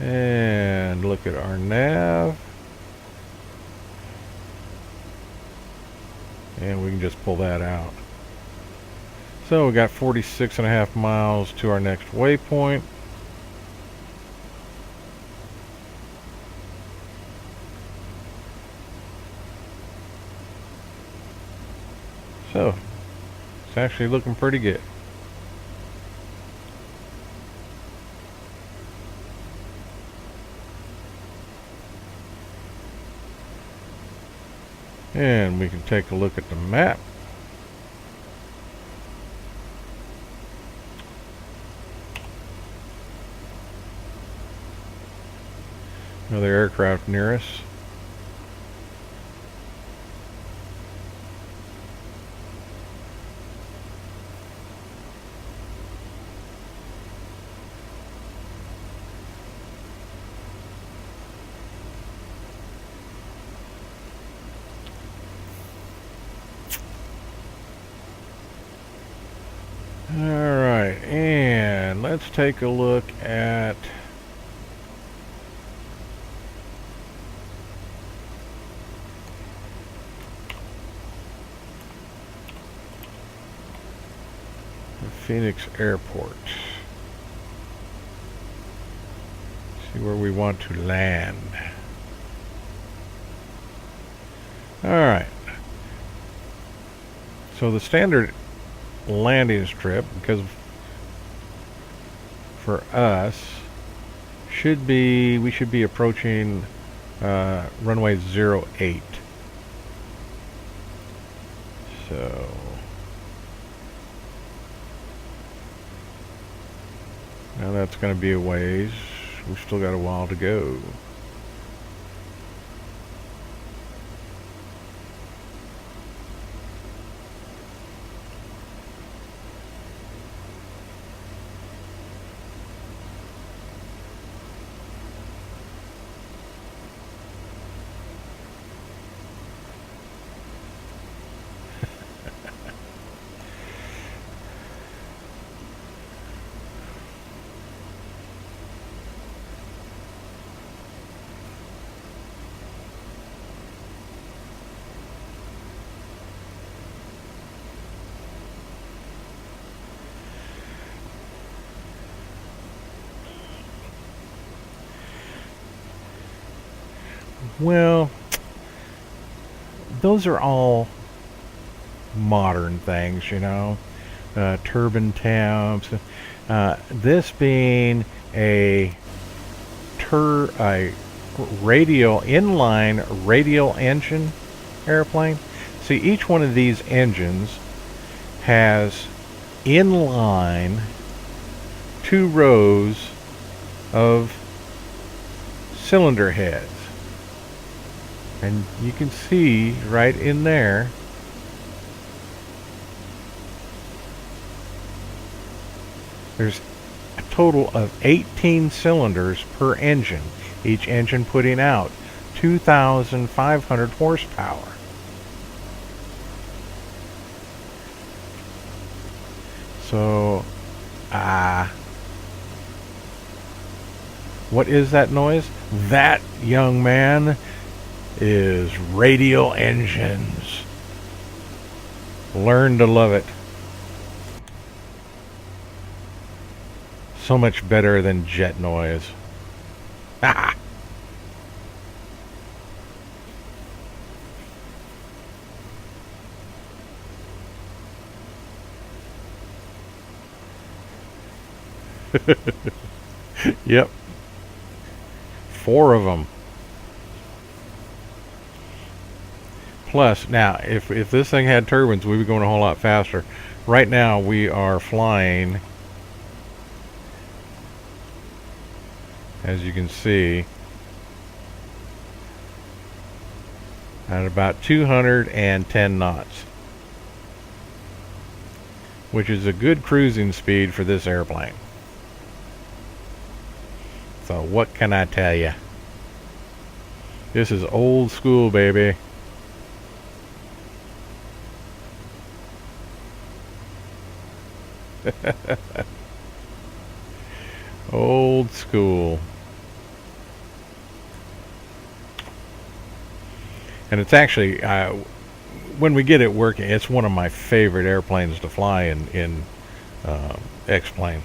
Speaker 1: And look at our nav. And we can just pull that out. So we got 46.5 miles to our next waypoint. So it's actually looking pretty good. And we can take a look at the map. Another aircraft near us. Alright, and let's take a look at the Phoenix Airport. See where we want to land. Alright. So the standard landing strip, because for us we should be approaching runway 08. So now that's going to be a ways. We've still got a while to go. Well, those are all modern things, you know. Turbine temps. This being a radial inline radial engine, airplane? See, each one of these engines has inline 2 rows of cylinder heads. And you can see right in there there's a total of 18 cylinders per engine, each engine putting out 2,500 horsepower. So, what is that noise? That, young man, is radial engines. Learn to love it. So much better than jet noise. Ah! Yep. 4 of them. Plus, now, if this thing had turbines, we'd be going a whole lot faster. Right now, we are flying, as you can see, at about 210 knots, which is a good cruising speed for this airplane. So what can I tell you? This is old school, baby. Old school. And it's actually, when we get it working, it's one of my favorite airplanes to fly in X-Plane.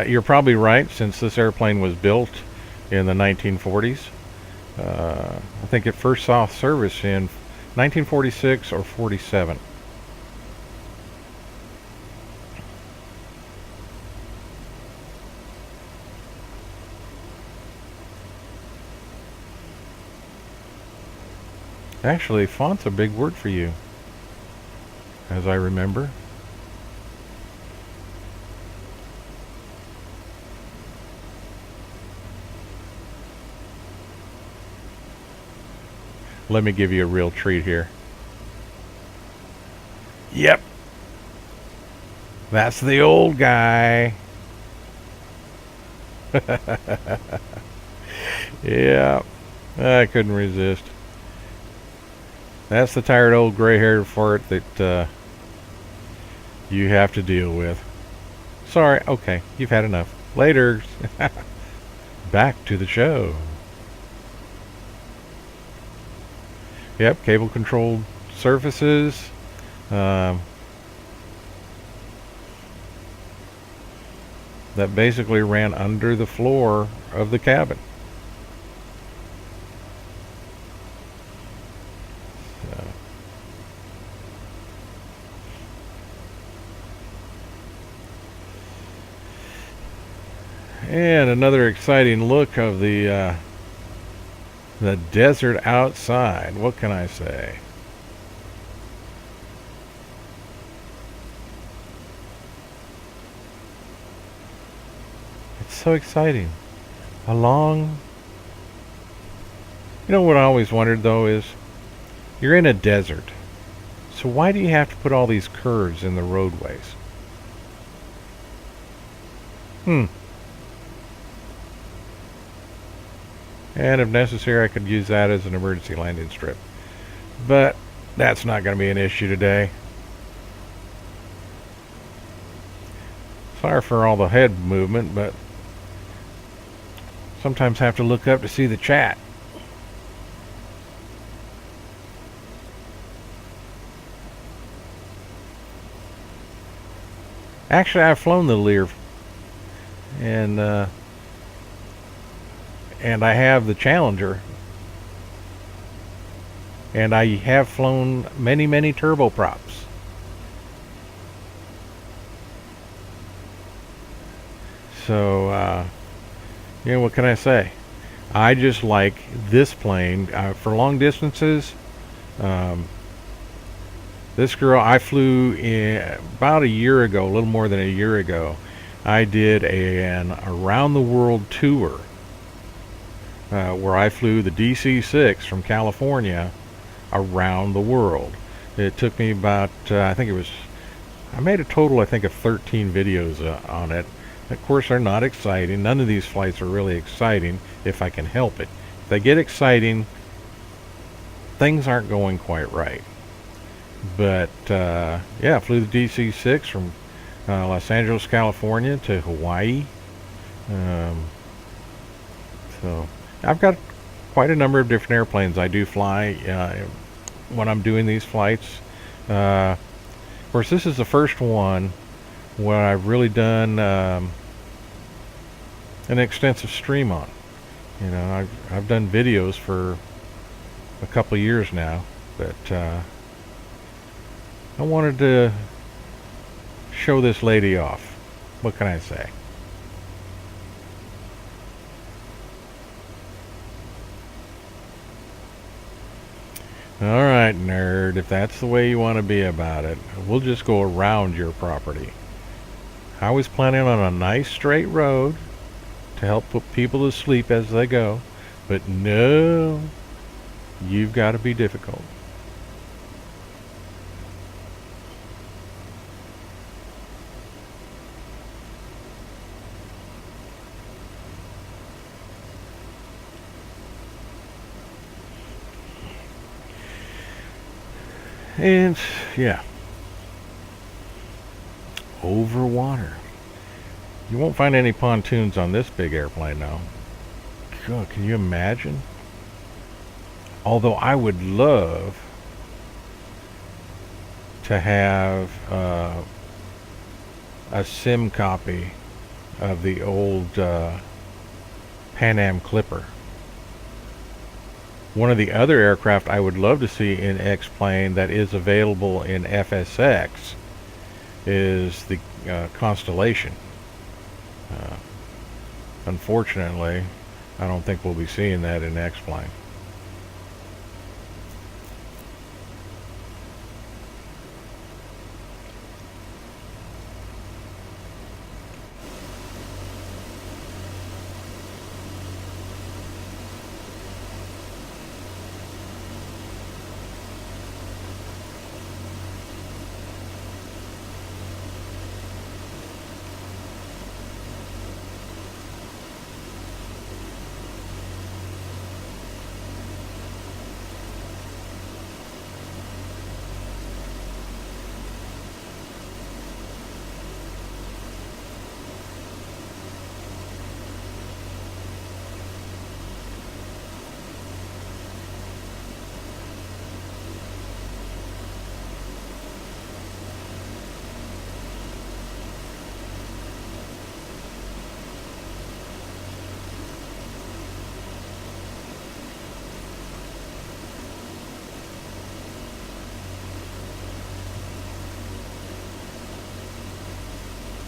Speaker 1: You're probably right, since this airplane was built in the 1940s. I think it first saw service in 1946 or 47. Actually, font's a big word for you, as I remember. Let me give you a real treat here. Yep. That's the old guy. Yeah. I couldn't resist. That's the tired old gray-haired fart that you have to deal with. Sorry. Okay. You've had enough. Later. Back to the show. Yep, cable controlled surfaces. That basically ran under the floor of the cabin. So. And another exciting look of the desert outside. What can I say? It's so exciting. You know what I always wondered though is, you're in a desert. So why do you have to put all these curves in the roadways? And if necessary, I could use that as an emergency landing strip. But that's not going to be an issue today. Sorry for all the head movement, but sometimes have to look up to see the chat. Actually, I've flown the Lear, and I have the Challenger, and I have flown many turboprops. So, what can I say? I just like this plane for long distances. Um, this girl, I flew about a year ago, a little more than a year ago. I did an around the world tour where I flew the DC-6 from California around the world. It took me about, I made a total, I think, of 13 videos on it. Of course, they're not exciting. None of these flights are really exciting if I can help it. If they get exciting, things aren't going quite right. But, yeah, flew the DC-6 from Los Angeles, California to Hawaii. So I've got quite a number of different airplanes I do fly when I'm doing these flights. Of course, this is the first one where I've really done an extensive stream on. I've done videos for a couple of years now, but I wanted to show this lady off. What can I say? Alright, nerd, if that's the way you want to be about it, we'll just go around your property. I was planning on a nice straight road to help put people to sleep as they go, but no, you've got to be difficult. And yeah, over water. You won't find any pontoons on this big airplane now. God, can you imagine? Although I would love to have a sim copy of the old Pan Am Clipper. One of the other aircraft I would love to see in X-Plane that is available in FSX is the Constellation. Unfortunately, I don't think we'll be seeing that in X-Plane.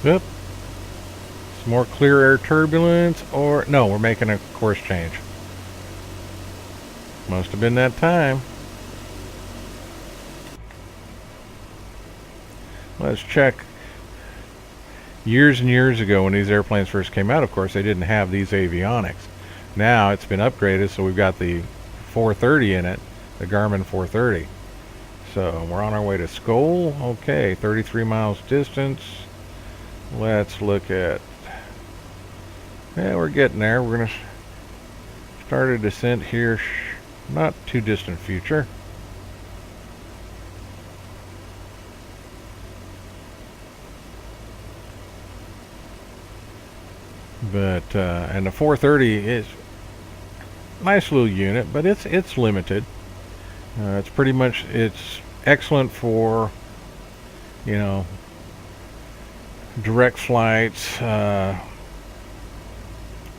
Speaker 1: Yep. Some more clear air turbulence, or no, we're making a course change. Must have been that time. Let's check. Years and years ago, when these airplanes first came out, of course, they didn't have these avionics. Now it's been upgraded, so we've got the 430 in it, the Garmin 430. So we're on our way to Skoal. Okay, 33 miles distance. Let's look at, yeah, we're getting there. We're going to start a descent here, not too distant future. But, and the 430 is a nice little unit, but it's limited. It's pretty much, it's excellent for, you know, direct flights,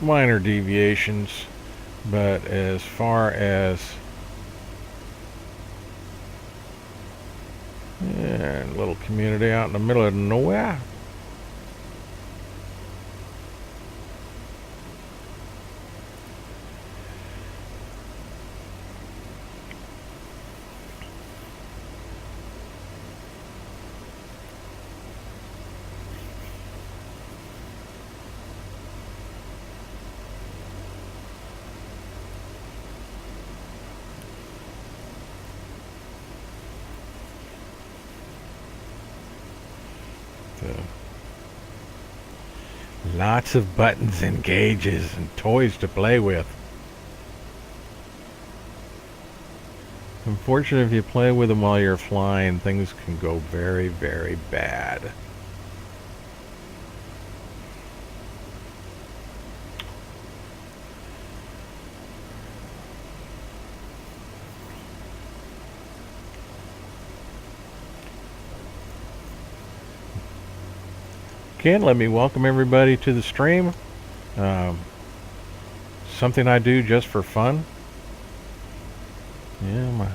Speaker 1: minor deviations, but as far as a little community out in the middle of nowhere. Lots of buttons and gauges and toys to play with. Unfortunately, if you play with them while you're flying, things can go very, very bad. Again, let me welcome everybody to the stream. Something I do just for fun. Yeah, my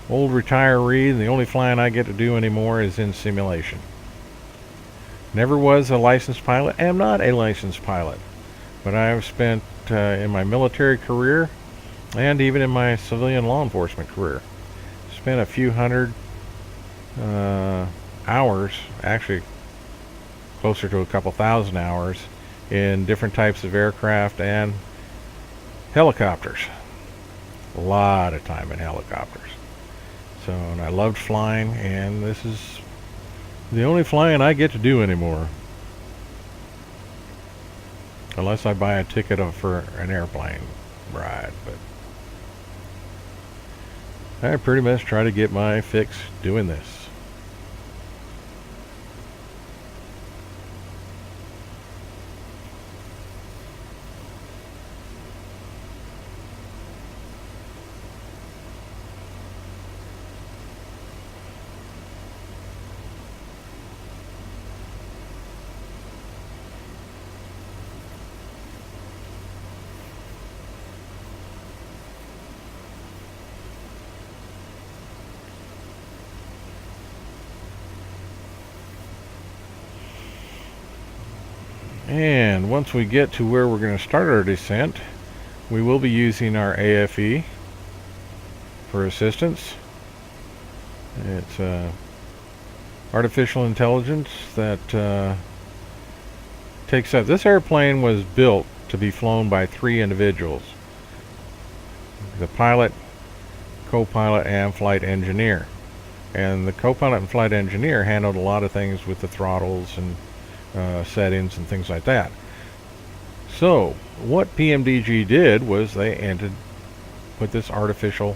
Speaker 1: old retiree, the only flying I get to do anymore is in simulation. Never was a licensed pilot, am not a licensed pilot, but I have spent in my military career and even in my civilian law enforcement career, spent a few hundred hours, actually closer to a couple thousand hours, in different types of aircraft and helicopters. A lot of time in helicopters. So, and I loved flying, and this is the only flying I get to do anymore. Unless I buy a ticket for an airplane ride, but I pretty much try to get my fix doing this. And once we get to where we're going to start our descent, we will be using our AFE for assistance. It's artificial intelligence that takes up. This airplane was built to be flown by 3 individuals: the pilot, co-pilot, and flight engineer. And the co-pilot and flight engineer handled a lot of things with the throttles and settings and things like that. So what PMDG did was they put this artificial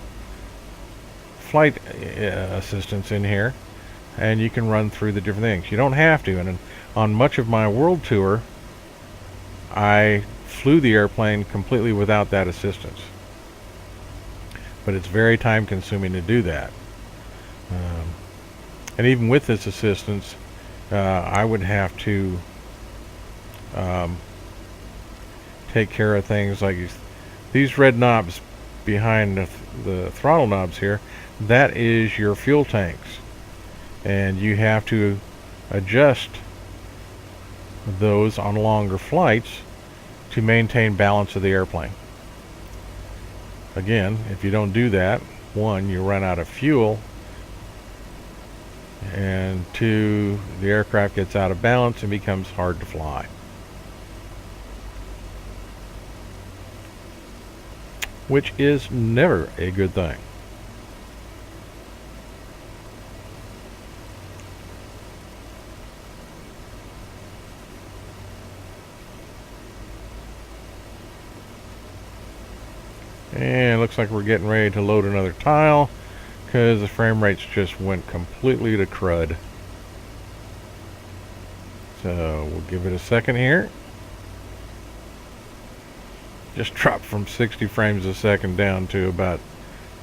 Speaker 1: flight assistance in here, and you can run through the different things. You don't have to. And on much of my world tour, I flew the airplane completely without that assistance, but it's very time consuming to do that. And even with this assistance, I would have to take care of things like these red knobs behind the throttle knobs here. That is your fuel tanks, and you have to adjust those on longer flights to maintain balance of the airplane. Again, if you don't do that, 1, you run out of fuel, and 2, the aircraft gets out of balance and becomes hard to fly. Which is never a good thing. And looks like we're getting ready to load another tile, because the frame rates just went completely to crud. So we'll give it a second here. Just dropped from 60 frames a second down to about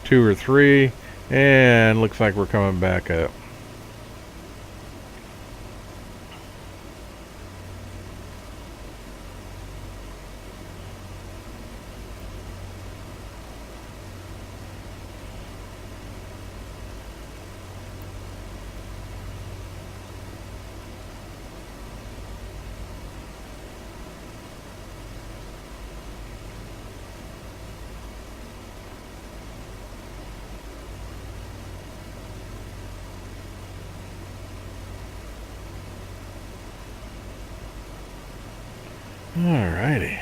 Speaker 1: 2 or 3, and looks like we're coming back up. Alrighty.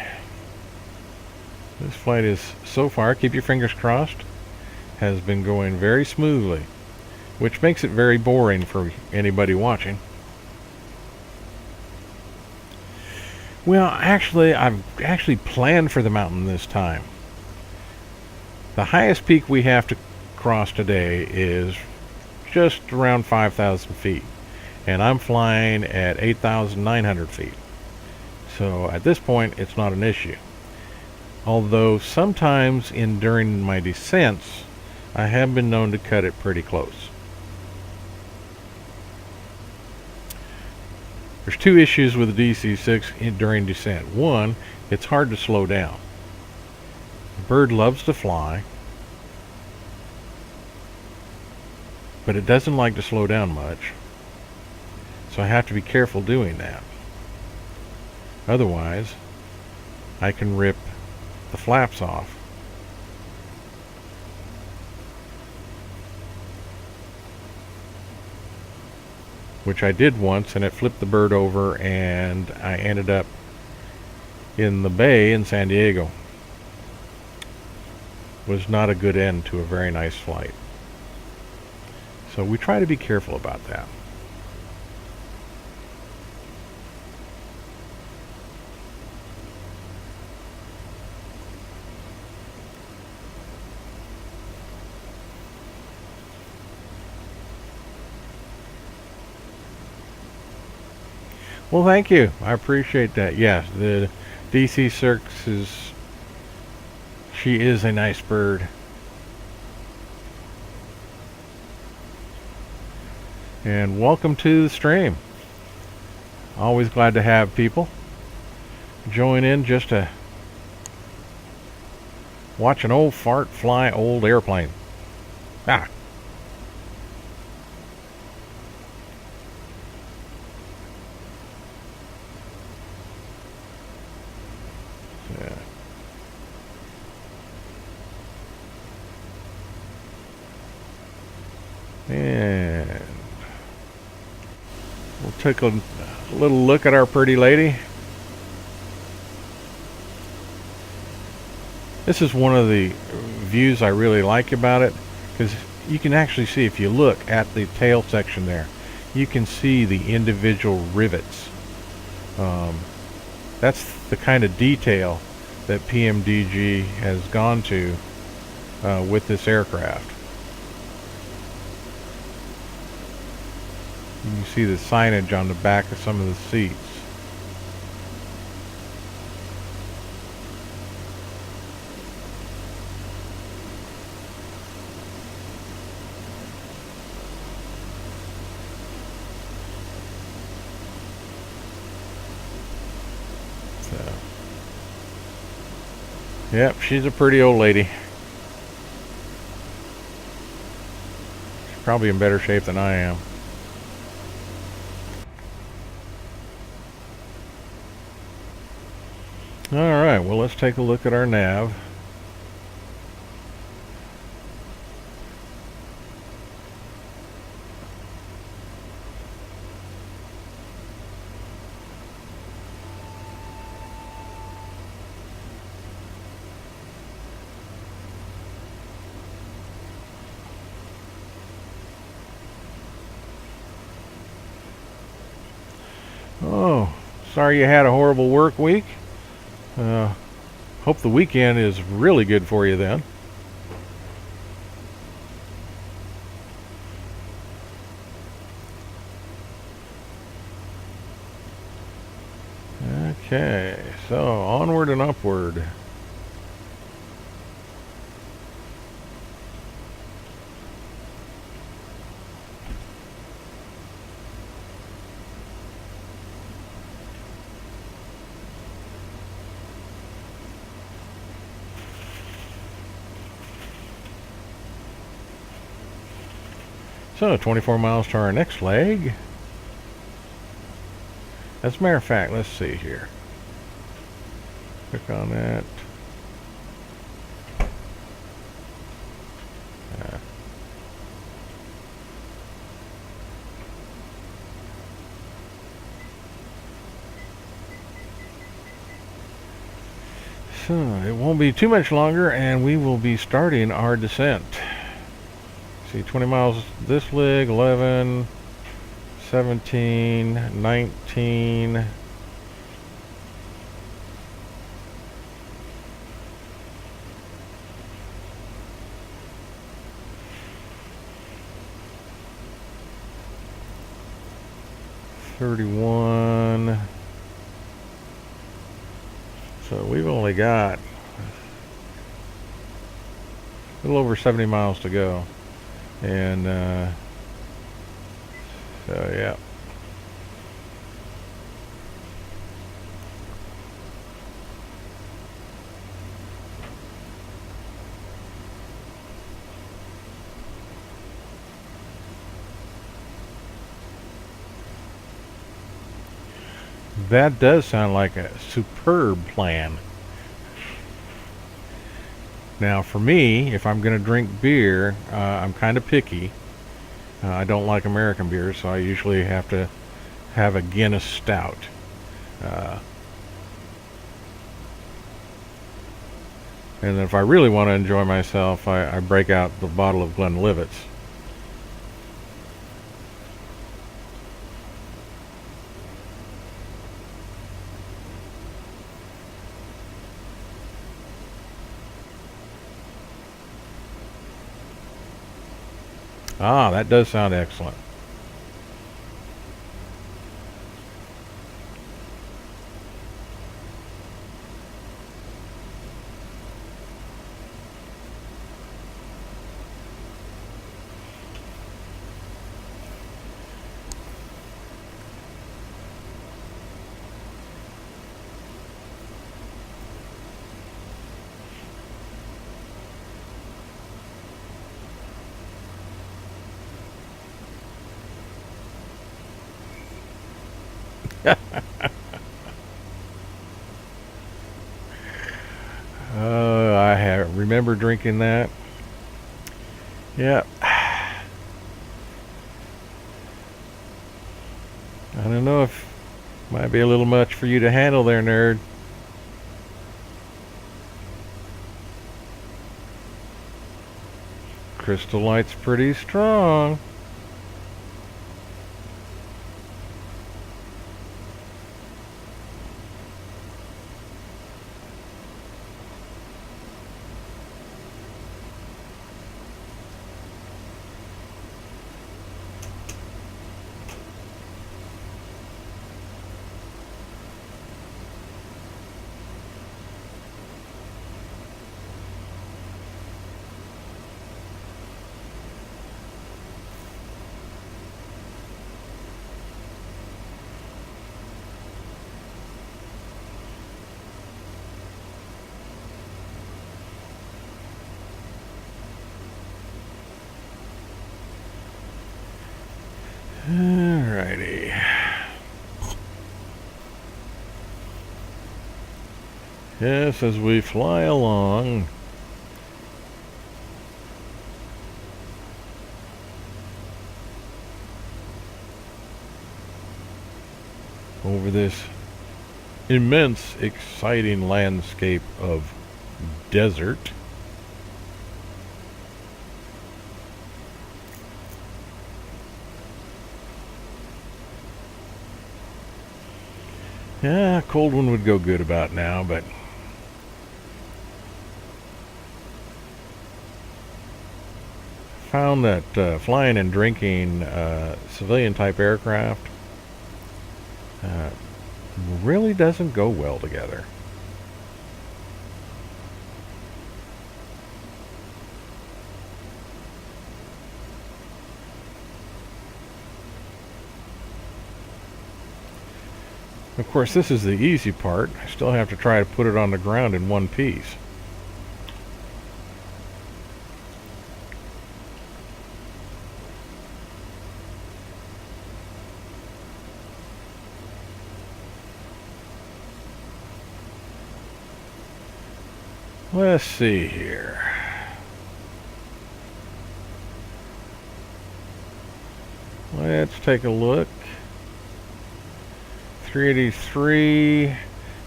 Speaker 1: This flight is, so far, keep your fingers crossed, has been going very smoothly, which makes it very boring for anybody watching. Well, actually, I've actually planned for the mountain this time. The highest peak we have to cross today is just around 5,000 feet, and I'm flying at 8,900 feet. So at this point, it's not an issue. Although sometimes during my descents, I have been known to cut it pretty close. There's two issues with the DC-6 during descent. One, it's hard to slow down. The bird loves to fly, but it doesn't like to slow down much. So I have to be careful doing that. Otherwise, I can rip the flaps off. Which I did once, and it flipped the bird over, and I ended up in the bay in San Diego. Was not a good end to a very nice flight. So we try to be careful about that. Well, thank you. I appreciate that. Yes, the DC-6 she is a nice bird. And welcome to the stream. Always glad to have people join in just to watch an old fart fly old airplane. Ah. And we'll take a little look at our pretty lady. This is one of the views I really like about it, because you can actually see, if you look at the tail section there, you can see the individual rivets. That's the kind of detail that PMDG has gone to with this aircraft. You can see the signage on the back of some of the seats. So, yep, she's a pretty old lady. She's probably in better shape than I am. Alright, well, let's take a look at our nav. Oh, sorry you had a horrible work week. Hope the weekend is really good for you then. Okay, so onward and upward. So 24 miles to our next leg. As a matter of fact, let's see here. Click on that. So it won't be too much longer, and we will be starting our descent. See, 20 miles this leg, 11, 17, 19, 31. So we've only got a little over 70 miles to go. And so yeah. That does sound like a superb plan. Now for me, if I'm going to drink beer, I'm kind of picky. I don't like American beer, so I usually have to have a Guinness Stout. And if I really want to enjoy myself, I break out the bottle of Glenlivet's. Ah, that does sound excellent. Remember drinking that. Yeah. I don't know if might be a little much for you to handle there, nerd. Crystal Light's pretty strong. Alrighty. Yes, as we fly along, over this immense, exciting landscape of desert. Yeah, a cold one would go good about now, but found that flying and drinking civilian type aircraft really doesn't go well together. Of course, this is the easy part. I still have to try to put it on the ground in one piece. Let's see here. Let's take a look. 383.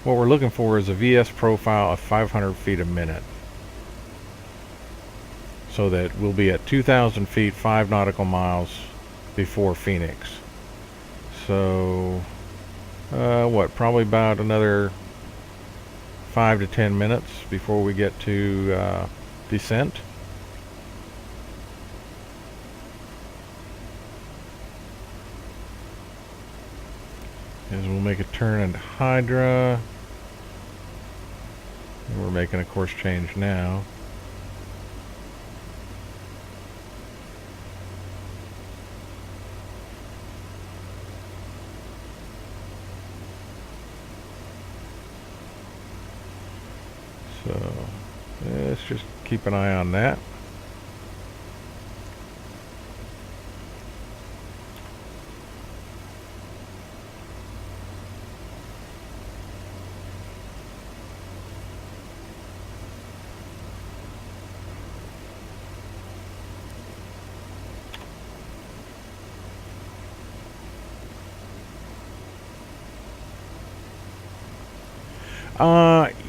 Speaker 1: What we're looking for is a VS profile of 500 feet a minute. So that we'll be at 2,000 feet, 5 nautical miles before Phoenix. So, what, probably about another 5 to 10 minutes before we get to descent. is we'll make a turn into Hydra. And we're making a course change now. So let's just keep an eye on that.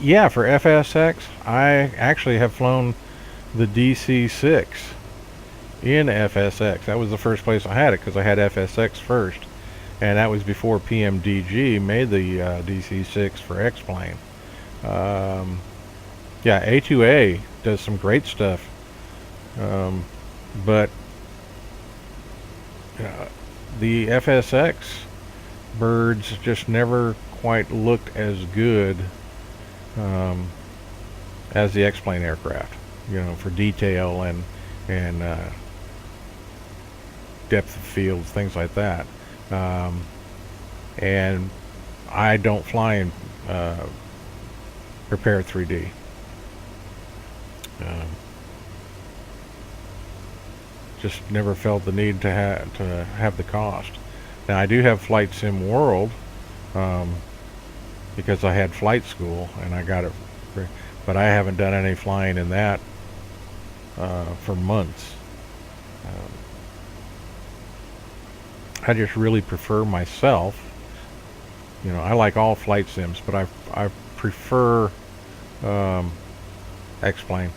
Speaker 1: Yeah, for FSX, I actually have flown the DC-6 in FSX. That was the first place I had it because I had FSX first, and that was before PMDG made the DC-6 for X-Plane. Yeah, A2A does some great stuff, but the FSX birds just never quite looked as good as the X-Plane aircraft, you know, for detail and depth of fields, things like that. And I don't fly in Prepare 3D. Just never felt the need to have the cost. Now I do have Flight Sim World because I had flight school and I got it, but I haven't done any flying in that for months. I just really prefer myself. You know, I like all flight sims, but I prefer X-Plane.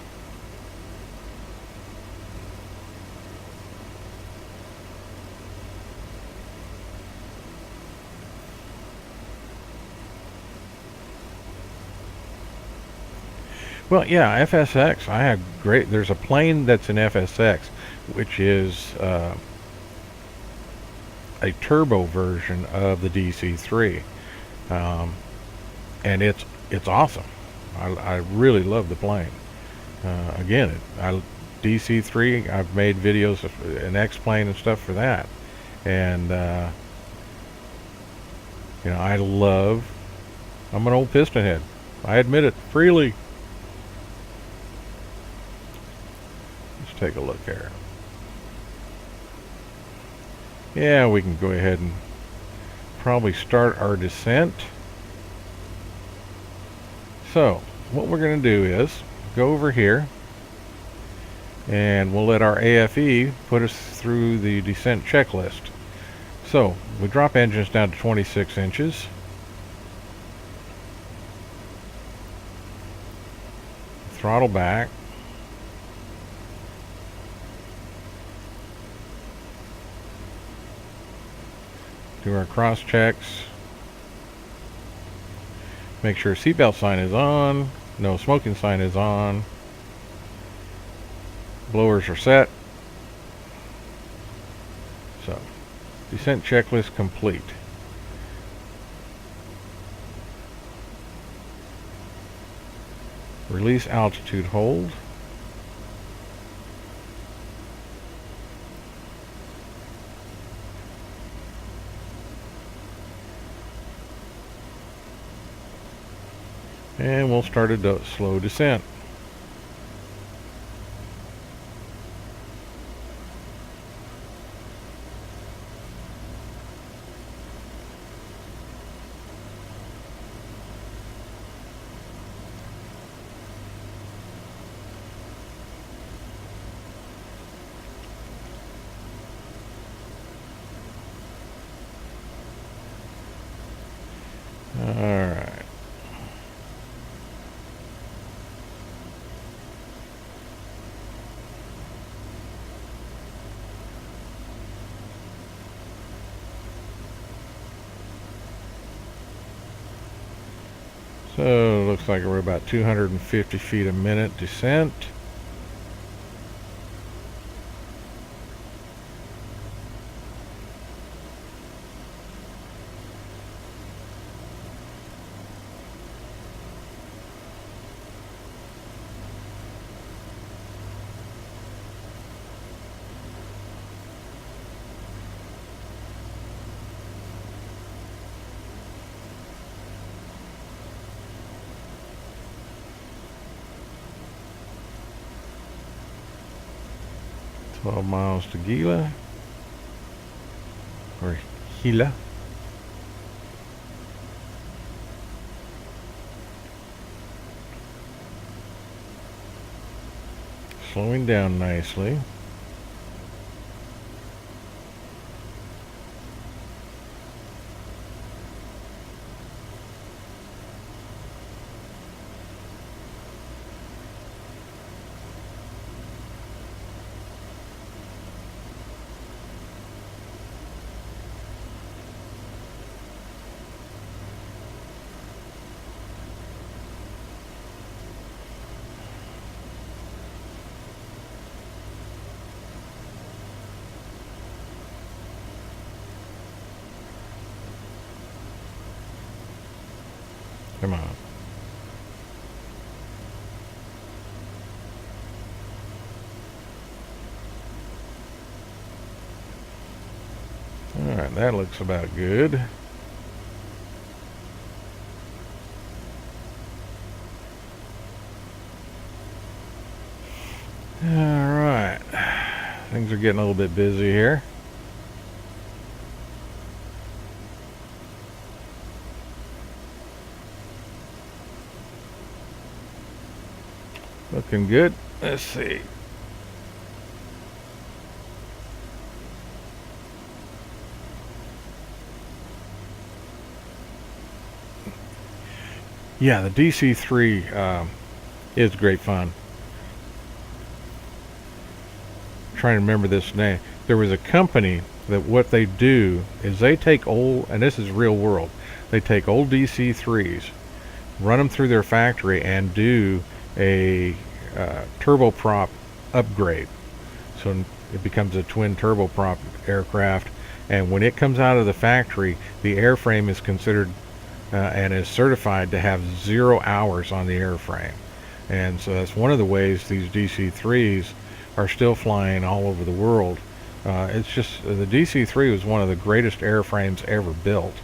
Speaker 1: Well, yeah, FSX. I have great. There's a plane that's in FSX, which is a turbo version of the DC-3, and it's awesome. I really love the plane. Again, DC-3. I've made videos of an X-Plane and stuff for that, and you know, I'm an old piston head. I admit it freely. Take a look here. Yeah, we can go ahead and probably start our descent. So what we're going to do is go over here and we'll let our AFE put us through the descent checklist. So we drop engines down to 26 inches. Throttle back. Do our cross checks. Make sure seatbelt sign is on. No smoking sign is on. Blowers are set. So, descent checklist complete. Release altitude hold. And we'll start a slow descent. All right. So looks like we're about 250 feet a minute descent. 12 miles to Gila, or Gila. Slowing down nicely. Come on. Alright, that looks about good. Alright. Things are getting a little bit busy here. Looking good. Let's see. Yeah, the DC-3 is great fun. I'm trying to remember this name. There was a company that what they do is they take old, and this is real world, they take old DC-3s, run them through their factory, and do a turboprop upgrade. So it becomes a twin turboprop aircraft, and when it comes out of the factory, the airframe is considered and is certified to have 0 hours on the airframe. And so that's one of the ways these DC-3s are still flying all over the world. It's just the DC-3 was one of the greatest airframes ever built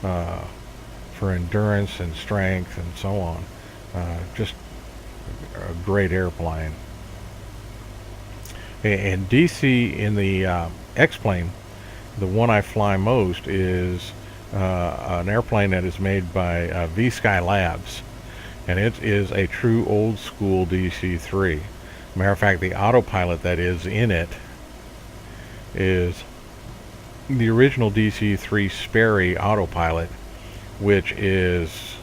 Speaker 1: for endurance and strength and so on. Just a great airplane. And DC in the X-plane, the one I fly most is an airplane that is made by V-Sky Labs, and it is a true old school DC-3. Matter of fact, the autopilot that is in it is the original DC-3 Sperry autopilot, which is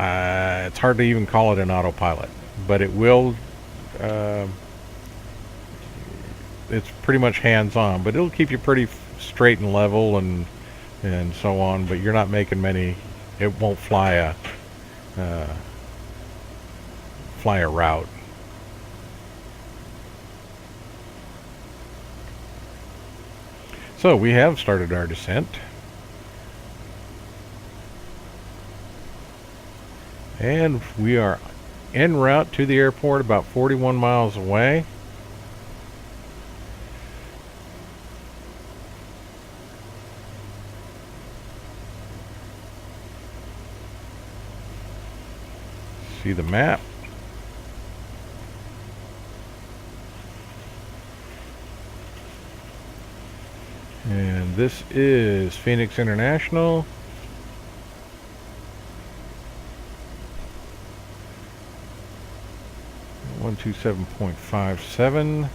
Speaker 1: it's hard to even call it an autopilot, but it will it's pretty much hands-on, but it'll keep you pretty straight and level and so on, but you're not making many, it won't fly a route. So we have started our descent. And we are en route to the airport, about 41 miles away. See the map. And this is Phoenix International. .57.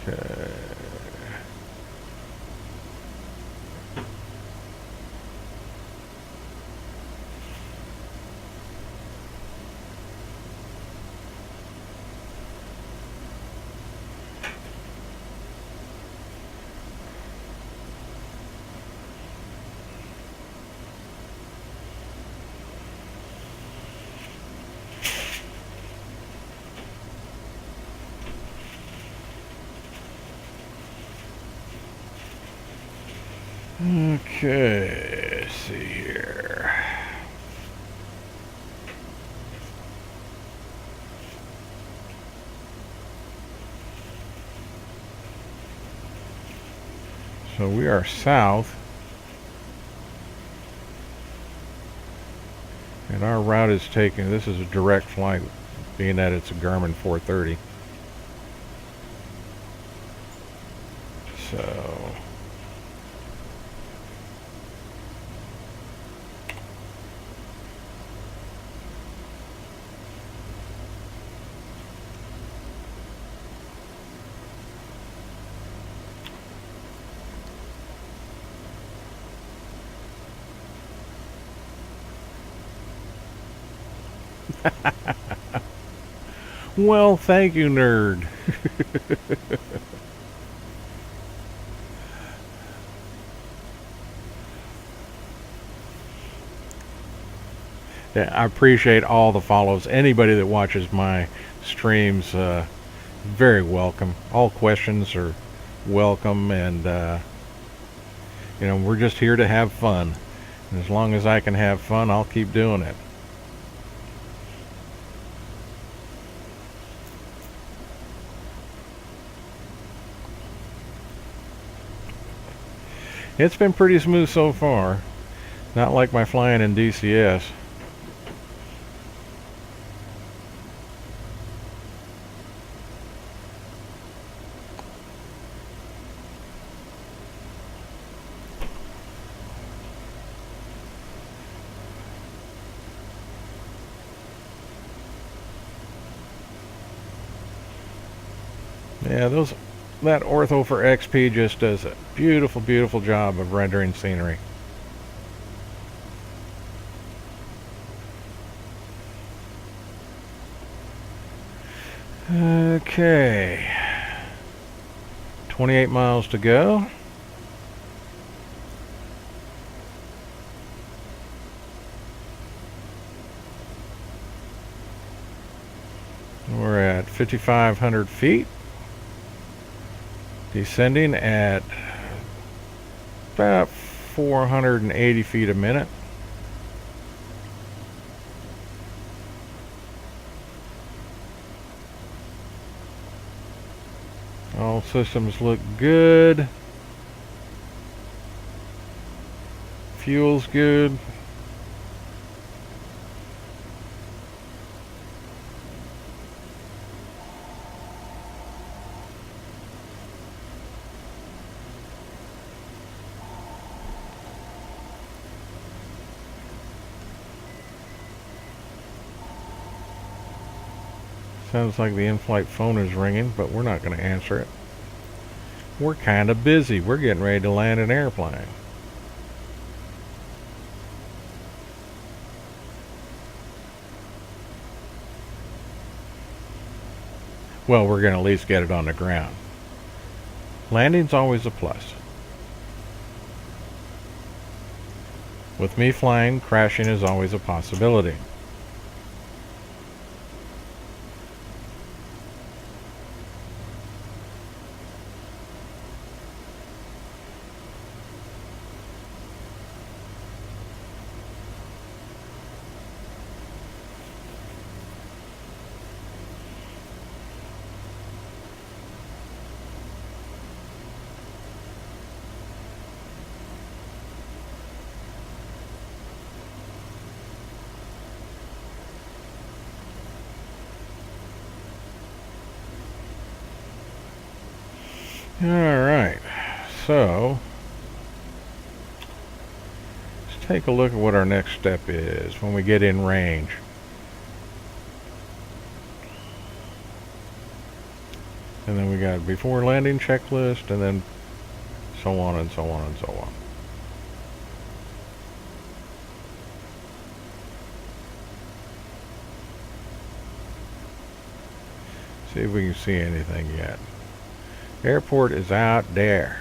Speaker 1: Okay. Okay, let's see here. So we are south, and our route is taking, this is a direct flight, being that it's a Garmin 430. So well, thank you, nerd. Yeah, I appreciate all the follows. Anybody that watches my streams, very welcome. All questions are welcome, and we're just here to have fun. And as long as I can have fun, I'll keep doing it. It's been pretty smooth so far. Not like my flying in DCS. Yeah, that ortho for XP just does a beautiful, beautiful job of rendering scenery. Okay, 28 miles to go. We're at 5,500 feet. Descending at about 480 feet a minute. All systems look good. Fuel's good. Sounds like the in-flight phone is ringing, but we're not going to answer it. We're kind of busy. We're getting ready to land an airplane. Well, we're going to at least get it on the ground. Landing's always a plus. With me flying, crashing is always a possibility. Alright, so let's take a look at what our next step is when we get in range. And then we got before landing checklist, and then so on and so on and so on. See if we can see anything yet. Airport is out there.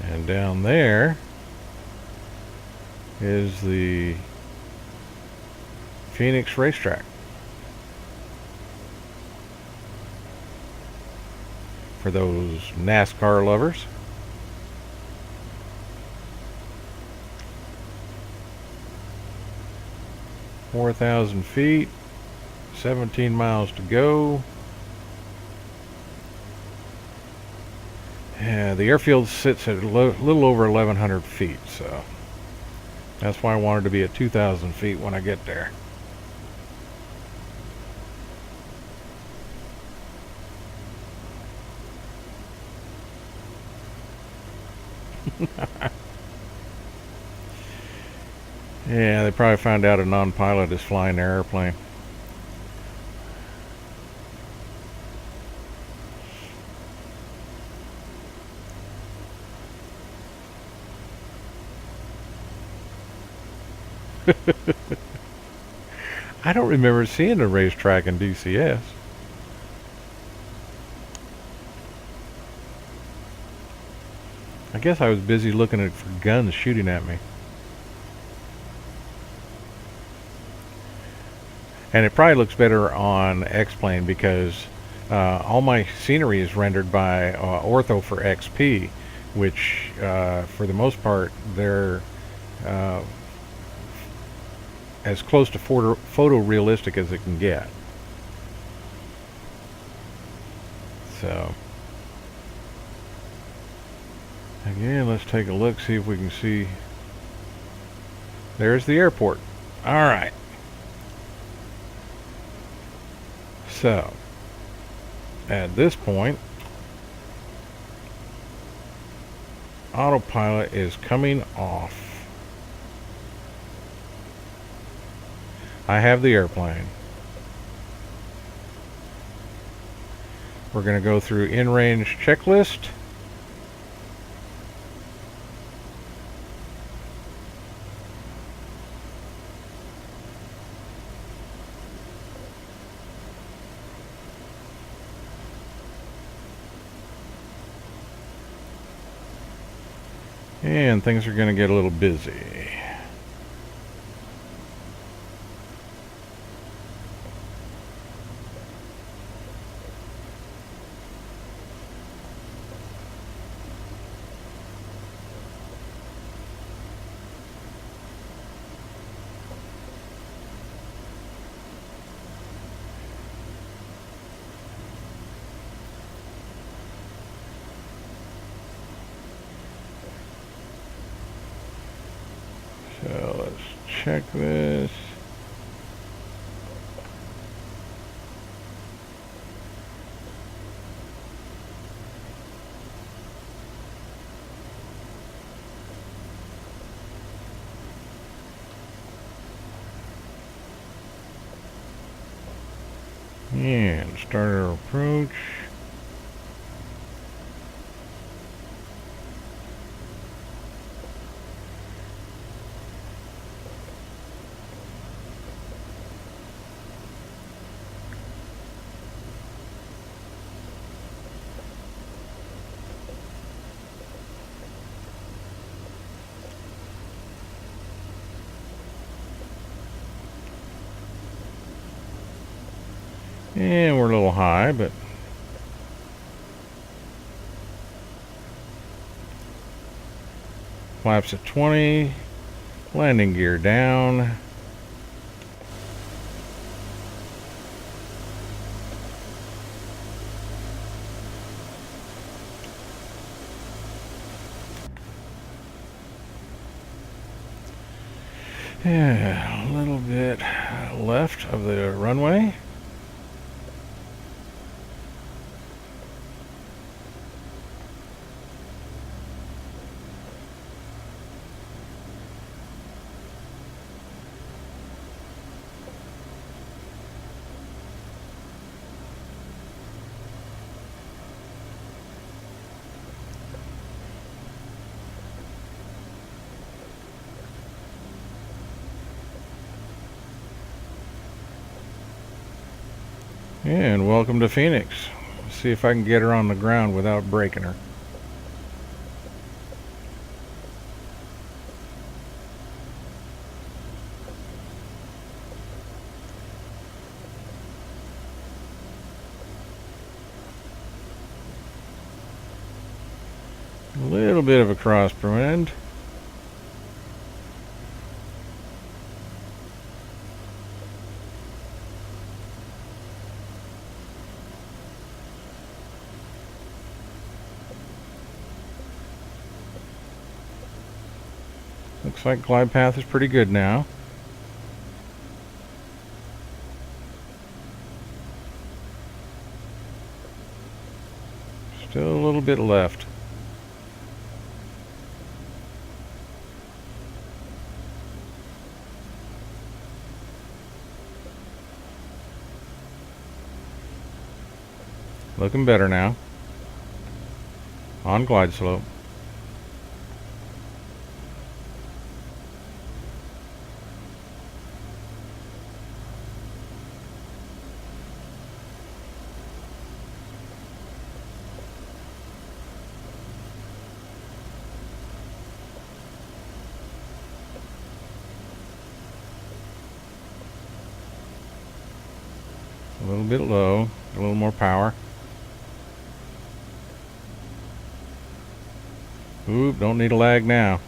Speaker 1: And down there is the Phoenix racetrack. For those NASCAR lovers. 4,000 feet, 17 miles to go. Yeah, the airfield sits at a little over 1,100 feet, so that's why I wanted to be at 2,000 feet when I get there. Yeah, they probably found out a non-pilot is flying their airplane. I don't remember seeing a racetrack in DCS. I guess I was busy looking for guns shooting at me. And it probably looks better on X-Plane because all my scenery is rendered by Ortho for XP, which for the most part they're as close to photorealistic as it can get. So again, let's take a look, see if we can see. There's the airport. All right. So at this point, autopilot is coming off. I have the airplane. We're going to go through in-range checklist. And things are going to get a little busy. So let's check this. And start our approach. And we're a little high, but flaps at 20, landing gear down. Yeah, a little bit left of the runway. And welcome to Phoenix. Let's see if I can get her on the ground without breaking her. A little bit of a crosswind. Looks like glide path is pretty good now. Still a little bit left. Looking better now. On glide slope. A little bit low, a little more power. Oop, don't need a lag now.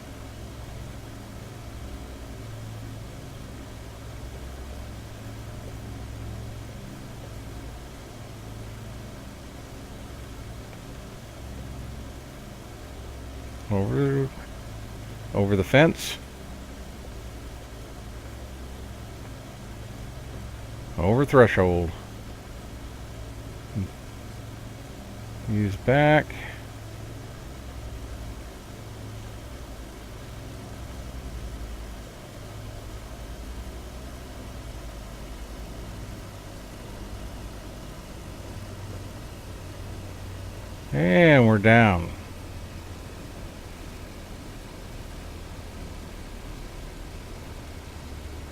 Speaker 1: Over the fence. Over threshold. Use back. And we're down.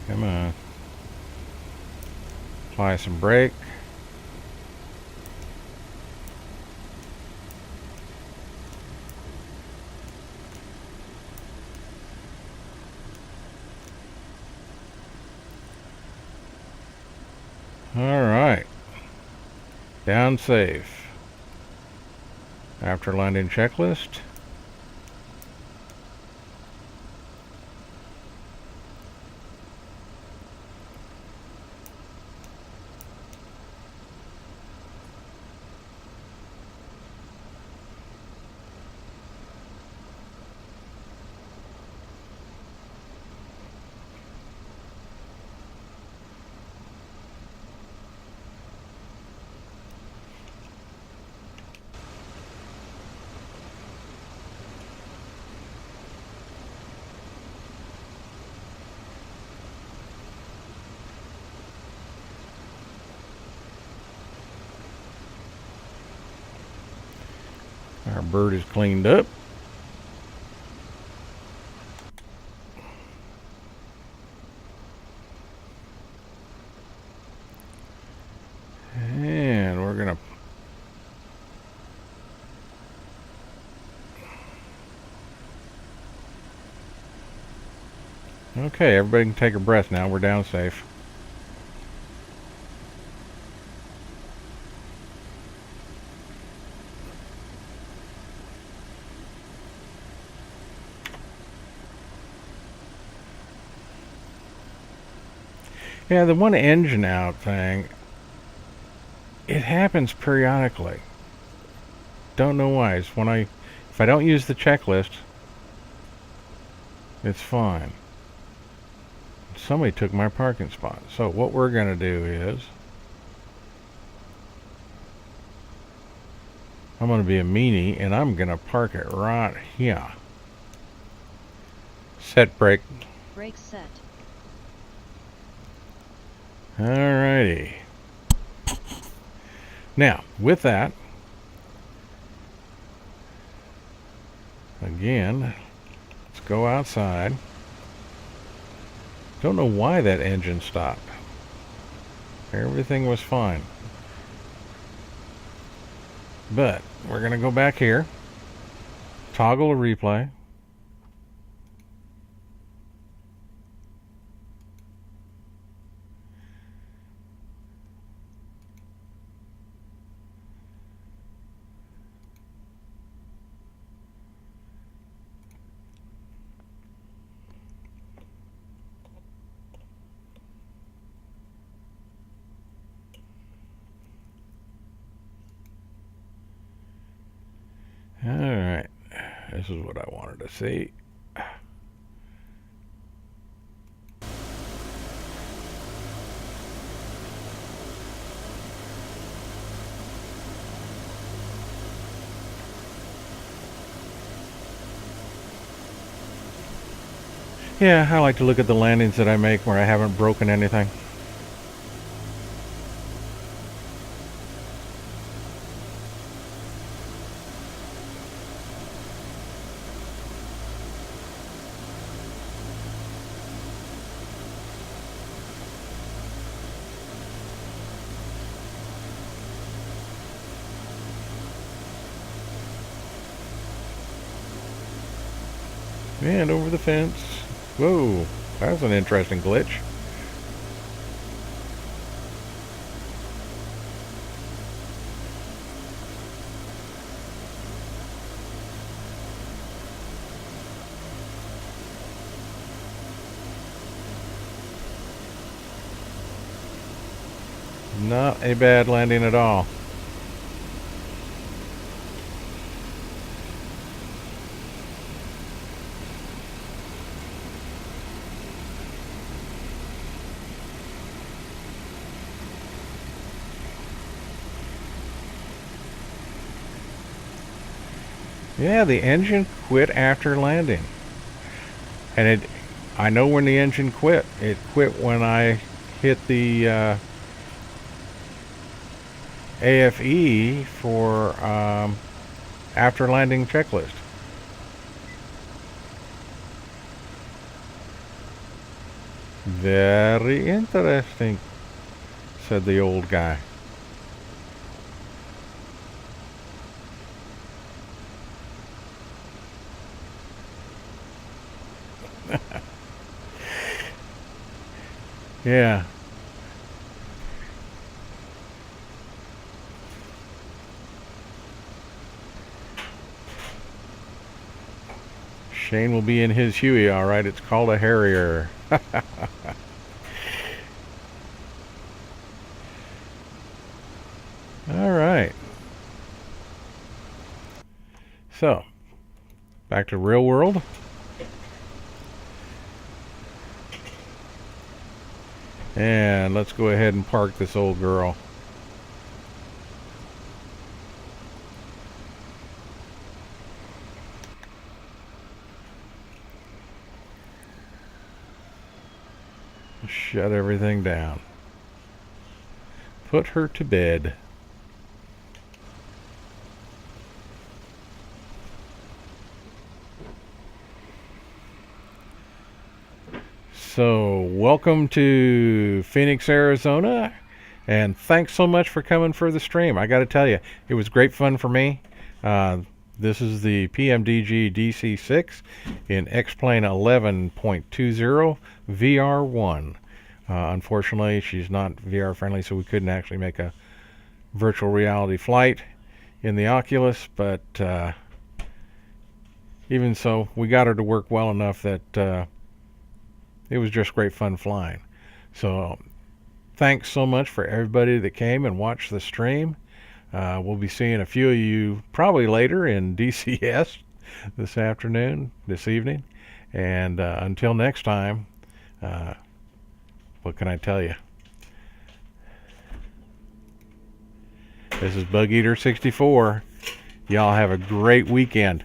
Speaker 1: Come on. Apply some brake. All right. Down safe. After landing checklist. Our bird is cleaned up. And we're gonna okay, everybody can take a breath now. We're down safe. Yeah, the one engine out thing, it happens periodically. Don't know why. It's when if I don't use the checklist, it's fine. Somebody took my parking spot. So what we're going to do is, I'm going to be a meanie and I'm going to park it right here. Set brake.
Speaker 3: Brake set.
Speaker 1: Alrighty. Now, with that, again, let's go outside. Don't know why that engine stopped. Everything was fine. But we're going to go back here, toggle a replay. Alright, this is what I wanted to see. Yeah, I like to look at the landings that I make where I haven't broken anything. And over the fence. Whoa, that was an interesting glitch. Not a bad landing at all. Yeah, the engine quit after landing. And I know when the engine quit. It quit when I hit the AFE for after landing checklist. Very interesting, said the old guy. Yeah. Shane will be in his Huey, all right. It's called a Harrier. All right. So, back to real world. And let's go ahead and park this old girl. Shut everything down. Put her to bed. So, welcome to Phoenix, Arizona, and thanks so much for coming for the stream. I got to tell you, it was great fun for me. This is the PMDG DC-6 in X-Plane 11.20 VR1. Unfortunately, she's not VR friendly, so we couldn't actually make a virtual reality flight in the Oculus, but even so, we got her to work well enough that it was just great fun flying. So thanks so much for everybody that came and watched the stream. We'll be seeing a few of you probably later in DCS this afternoon, this evening. And until next time, what can I tell you? This is Bugeater 64. Y'all have a great weekend,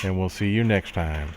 Speaker 1: and we'll see you next time.